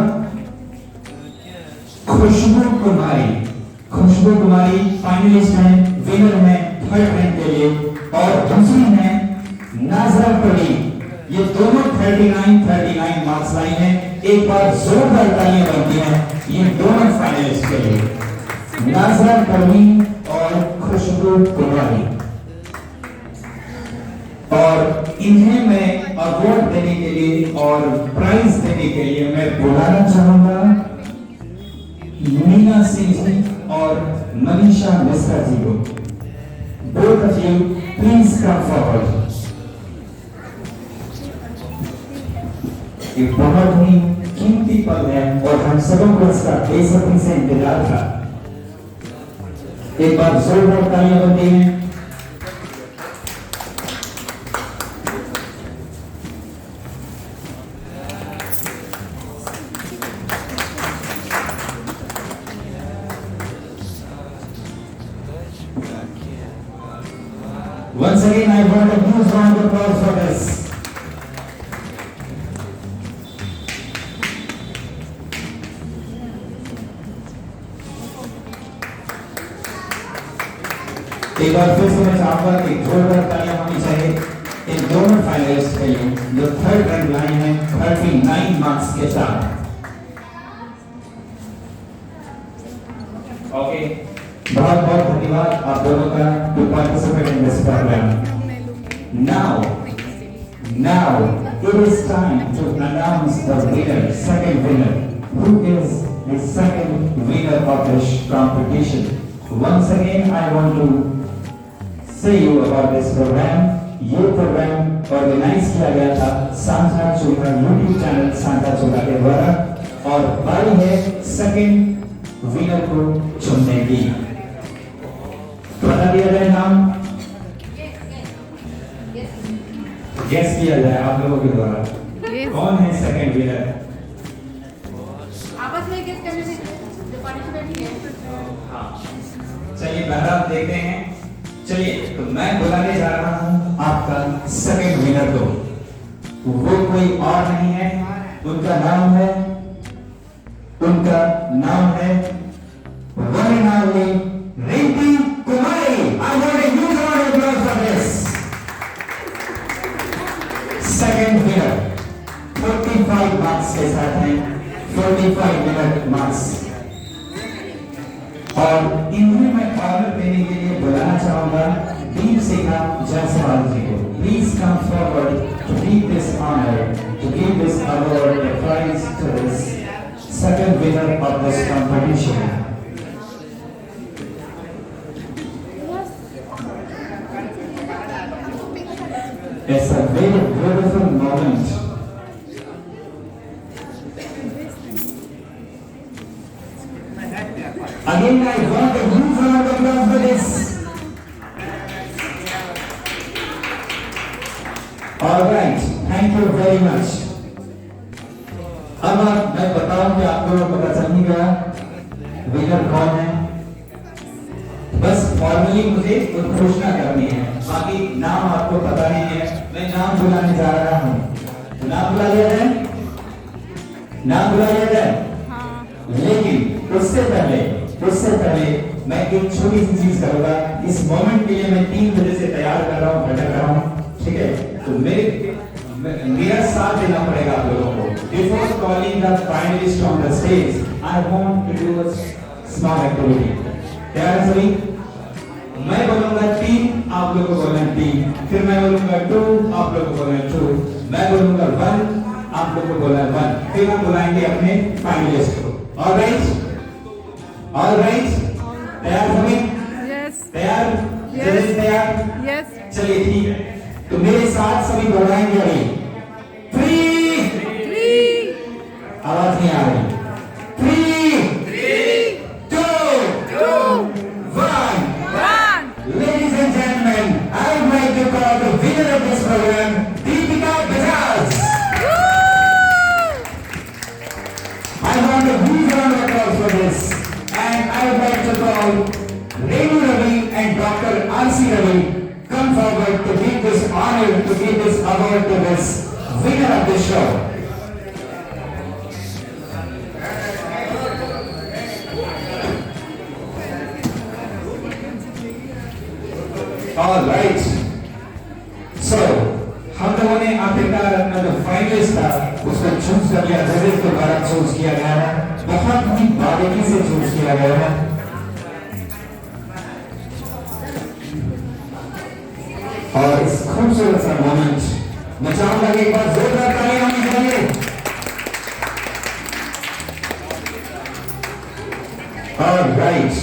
खुशबू कुमारी। खुशबू कुमारी फाइनलिस्ट हैं, विनर हैं 3rd रैंक के लिए। और दूसरी है नाजरा परवीन। ये दोनों 39 मार्क्स लाई हैं। एक बार जोरदार तालियां बनती हैं ये दोनों फाइनलिस्ट के लिए, नाजरा परवीन और खुशबू कुमारी। और इन्हें मैं अवार्ड देने के लिए और प्राइज देने के लिए मैं बुलाना चाहूंगा मीना सिंह जी और मनीषा मिश्रा जी को। Both of you please come forward. ये बहुत ही कीमती पल है और हम सबों को इसका बेसब्री से इंतजार था। एक बार जोरदार तालियां बनती हैं। Once again, I want a huge round of applause for this. एक बार फिर से मैं चाहूंगा कि जोरदार तालियां होनी चाहिए इन दोनों फाइनलिस्ट के लिए जो 3rd रैंक लाए हैं 39 मार्क्स के साथ। ओके, बहुत बहुत धन्यवाद आप दोनों का to participate in this program. Now it is time to announce the winner, second winner. Who is the second winner of this competition? Once again, I want to say you about this program. ये प्रोग्राम ऑर्गेनाइज किया गया था सांझा चोला यूट्यूब चैनल सांझा चोला के द्वारा और बारी है सेकंड विनर को चुनने की। बता दिया जाए नाम, गेस किया जाए आप लोगों के द्वारा कौन है सेकंड विनर। आपस में गेस करने से जो पार्टिसिपेंट है। हाँ, चलिए बहरहाल देखते हैं। चलिए, तो मैं बुलाने जा रहा हूं आपका सेकंड विनर को। वो कोई और नहीं है, उनका नाम है one and only Rinki Kumari. I want a huge round of applause for this. Second winner 45 marks के साथ हैं, 45 मिनट मार्क्स। और इन्हें मैं ऑनर देने के लिए बुलाना चाहूंगा दीपशिखा जायसवाल जी को। Please come forward to give this honour, to give this award, the prize to this second winner of this competition. It's a very beautiful moment. Again, I want a huge round of applause for this. All right, thank you very much. अब मैं बताऊं कि आप लोगों को पता चल नहीं गया विनर कौन है। बस फॉर्मली मुझे घोषणा करनी है, बाकी नाम आपको पता नहीं है। मैं नाम बुलाने जा रहा हूँ। नाम बुला लिया जाए? नाम बुला लिया जाए? लेकिन उससे पहले उससे पहले मैं एक छोटी सी चीज करूंगा। इस मोमेंट के लिए मैं 3 बजे से तैयार कर रहा हूँ, भटक रहा हूँ, ठीक है? तो मेरा साथ देना पड़ेगा आप लोगों को। Before calling the finalist on the stage, I want to do a small activity. तैयार है सभी? मैं बोलूंगा 3, आप लोगों को बोलना 3, फिर मैं बोलूंगा 2, आप लोगों को बोलना 2, मैं बोलूंगा 1, आप लोगों को बोलना 1, फिर हम बुलाएंगे अपने फाइनलिस्ट को। ऑल राइट, तैयार सभी? यस। तैयार? जजेस तैयार? यस। चलिए ठीक है, तो मेरे साथ सभी दोहराएंगे अभी। 3 आवाज नहीं आ रही। 3 2 1 Ladies and gentlemen, I would like to call the winner of this program, Deepika Bajaj. I want a huge round of applause for this, and I would like to call Renu Ravi and Dr. R.C. Ravi come forward to give this honor, to give this award to this winner of this show. All right. So, हम लोगों ने आखिरकार अपना जो फाइनलिस्ट था उसको चूज कर लिया, जजेस के द्वारा चूज किया गया है, बहुत ही बारीकी से चूज किया गया है। और इस खूबसूरत सा मोमेंट मैं चाहूंगा कि एक बार जोरदार तालियां होनी चाहिए। All right.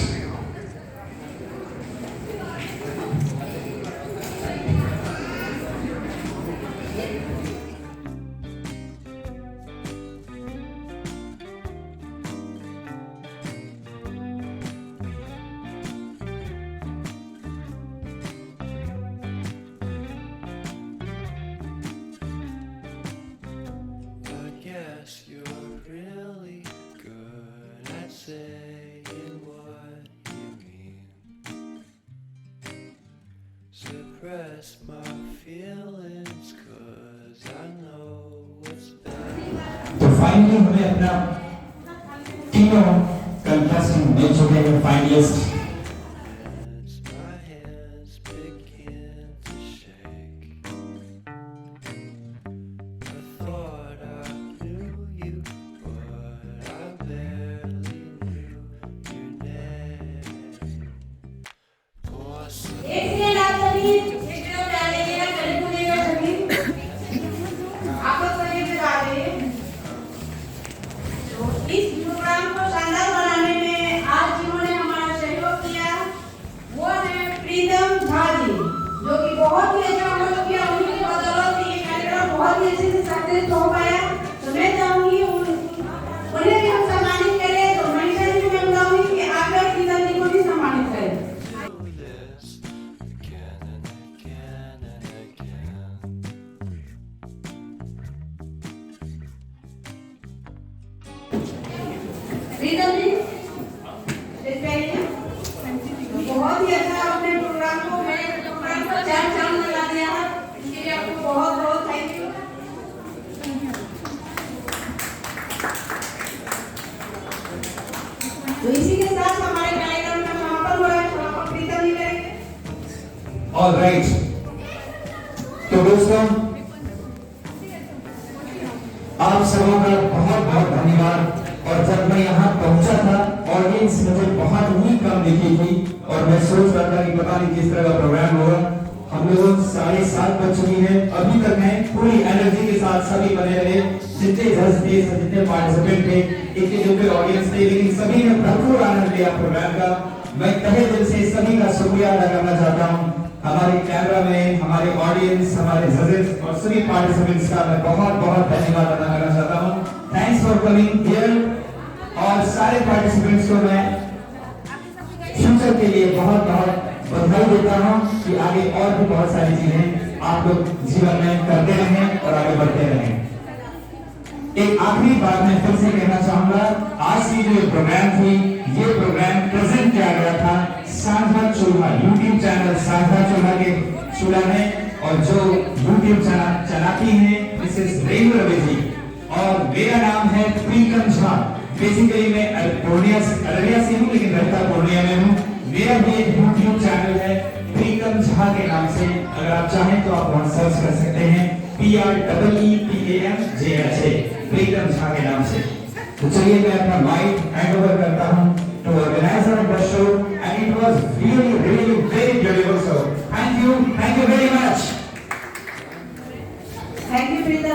I guess you're really good at saying what you mean. Suppress my feelings 'cause I know what's best. तो फाइनली हमें अपना तीनों कंटेस्टेंट मिल चुके हैं, finalist. My hands begin to shake. I thought I knew you, but I barely knew your name. Oh, I said, एक सेकंड आप सभी एक तरफ डालेंगे ना, करीब बोलेगा सभी। आप लोग सभी से डालेंगे। तो इस प्रोग्राम को शानदार बनाने में आज जिन्होंने हमारा सहयोग किया वो है प्रीतम झा जी, जो कि बहुत ही अच्छा काम किया। उनकी बदौलत ये कार्यक्रम बहुत ही अच्छे से सक्सेस हो पाया। तो मैं चाहूंगी उन्हें भी हम सम्मानित करें। तो मनीषा जी को मैं बुलाऊंगी कि आकर प्रीतम जी को भी सम्मानित करें। this again and again and again. प्रीतम जी बहुत ही अच्छा अपने प्रोग्राम को चार चांद लगा दिया है, इसके लिए आपको बहुत बहुत थैंक यू। तो इसी के साथ हमारे कार्यक्रम का समापन हो रहा है। समापन प्रीतम जी करेंगे। ऑल राइट, तो दोस्तों आप सबों का बहुत बहुत धन्यवाद। और जब मैं यहाँ पहुंचा था ऑडियंस मुझे बहुत ही कम दिखी थी और मैं सोच रहा था कि पता नहीं किस तरह का प्रोग्राम होगा। हम लोग 7:30 बज चुकी है, अभी तक मैं पूरी एनर्जी के साथ सभी बने रहे, जितने जज थे, जितने पार्टिसिपेंट थे, इतने जो भी ऑडियंस थे, लेकिन सभी ने भरपूर आनंद लिया प्रोग्राम का। मैं तहे दिल से सभी का शुक्रिया अदा करना चाहता हूँ। हमारे कैमरामैन, हमारे ऑडियंस, हमारे जजेस और सभी पार्टिसिपेंट्स का मैं बहुत बहुत धन्यवाद अदा करना चाहता हूँ। Thanks for coming here. और सारे पार्टिसिपेंट्स को मैं फ्यूचर के लिए बहुत बहुत बधाई देता हूँ कि आगे और भी बहुत सारी चीजें आप लोग जीवन में करते रहें और आगे बढ़ते रहें। एक आखिरी बात मैं फिर से कहना चाहूंगा, आज की जो प्रोग्राम थी, ये प्रोग्राम प्रेजेंट किया गया था साझा चूल्हा यूट्यूब चैनल साझा चूल्हा के चूल्हा में, और जो यूट्यूब चैनल चलाती हैं मिसेस रेणु रवि जी, और मेरा नाम है प्रीतम झा। बेसिकली मैं पूर्णिया से अररिया से हूँ लेकिन रहता पूर्णिया में हूँ। मेरा भी एक यूट्यूब चैनल है प्रीतम झा के नाम से, अगर आप चाहें तो आप वहाँ सर्च कर सकते हैं PREEPAMJHA प्रीतम झा के नाम से। तो चलिए मैं अपना माइक हैंड ओवर करता हूँ to organiser of the show and it was really very beautiful show. Thank you very much. Thank you Pritam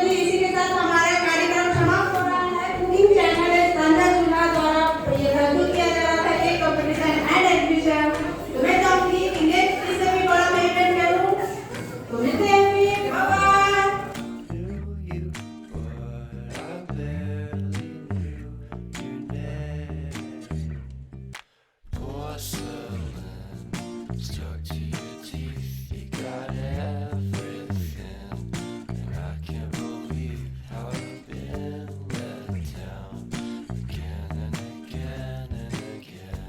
ji. इसी के साथ हमारा कार्यक्रम समाप्त हो रहा है। कुकिंग चैनल है साझा चूल्हा द्वारा ये प्रस्तुत किया जा रहा था एक कंपटीशन एंड एग्जीबिशन। तो मैं चाहूंगी कि नेक्स्ट इससे भी बड़ा मैं इवेंट करूं। तो मिलते हैं फिर, bye bye. Stuck to your teeth, you got everything, and I can't believe how I've been let down again and again and again.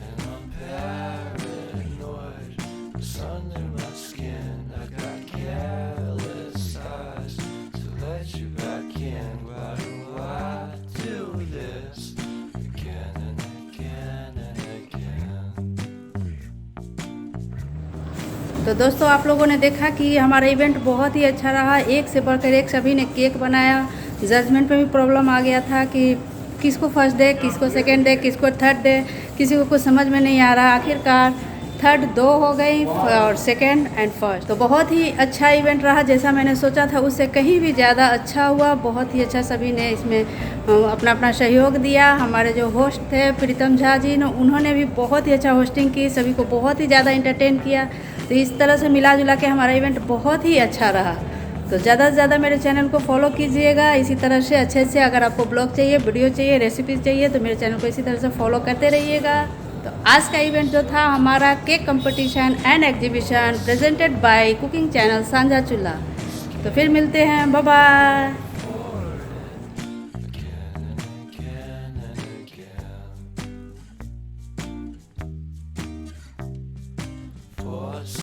And I'm paranoid, what's under my skin? I got careless eyes to let you back in. Why do I do this again and again and again? तो दोस्तों आप लोगों ने देखा कि हमारा इवेंट बहुत ही अच्छा रहा। एक से बढ़कर एक सभी ने केक बनाया। जजमेंट में भी प्रॉब्लम आ गया था कि किसको फर्स्ट डे, किसको सेकंड डे, किसको थर्ड डे, किसी को कुछ समझ में नहीं आ रहा। आखिरकार थर्ड 2 हो गई और सेकंड एंड फर्स्ट। तो बहुत ही अच्छा इवेंट रहा, जैसा मैंने सोचा था उससे कहीं भी ज़्यादा अच्छा हुआ। बहुत ही अच्छा सभी ने इसमें अपना अपना सहयोग दिया। हमारे जो होस्ट थे प्रीतम झा जी ने, उन्होंने भी बहुत ही अच्छा होस्टिंग की, सभी को बहुत ही ज़्यादा एंटरटेन किया। तो इस तरह से मिला जुला के हमारा इवेंट बहुत ही अच्छा रहा। तो ज़्यादा से ज़्यादा मेरे चैनल को फॉलो कीजिएगा। इसी तरह से अच्छे से अगर आपको ब्लॉग चाहिए, वीडियो चाहिए, रेसिपीज़ चाहिए तो मेरे चैनल को इसी तरह से फॉलो करते रहिएगा। तो आज का इवेंट जो था हमारा cake competition and exhibition presented by cooking channel साझा चूल्हा। तो फिर मिलते हैं, बाय बाय।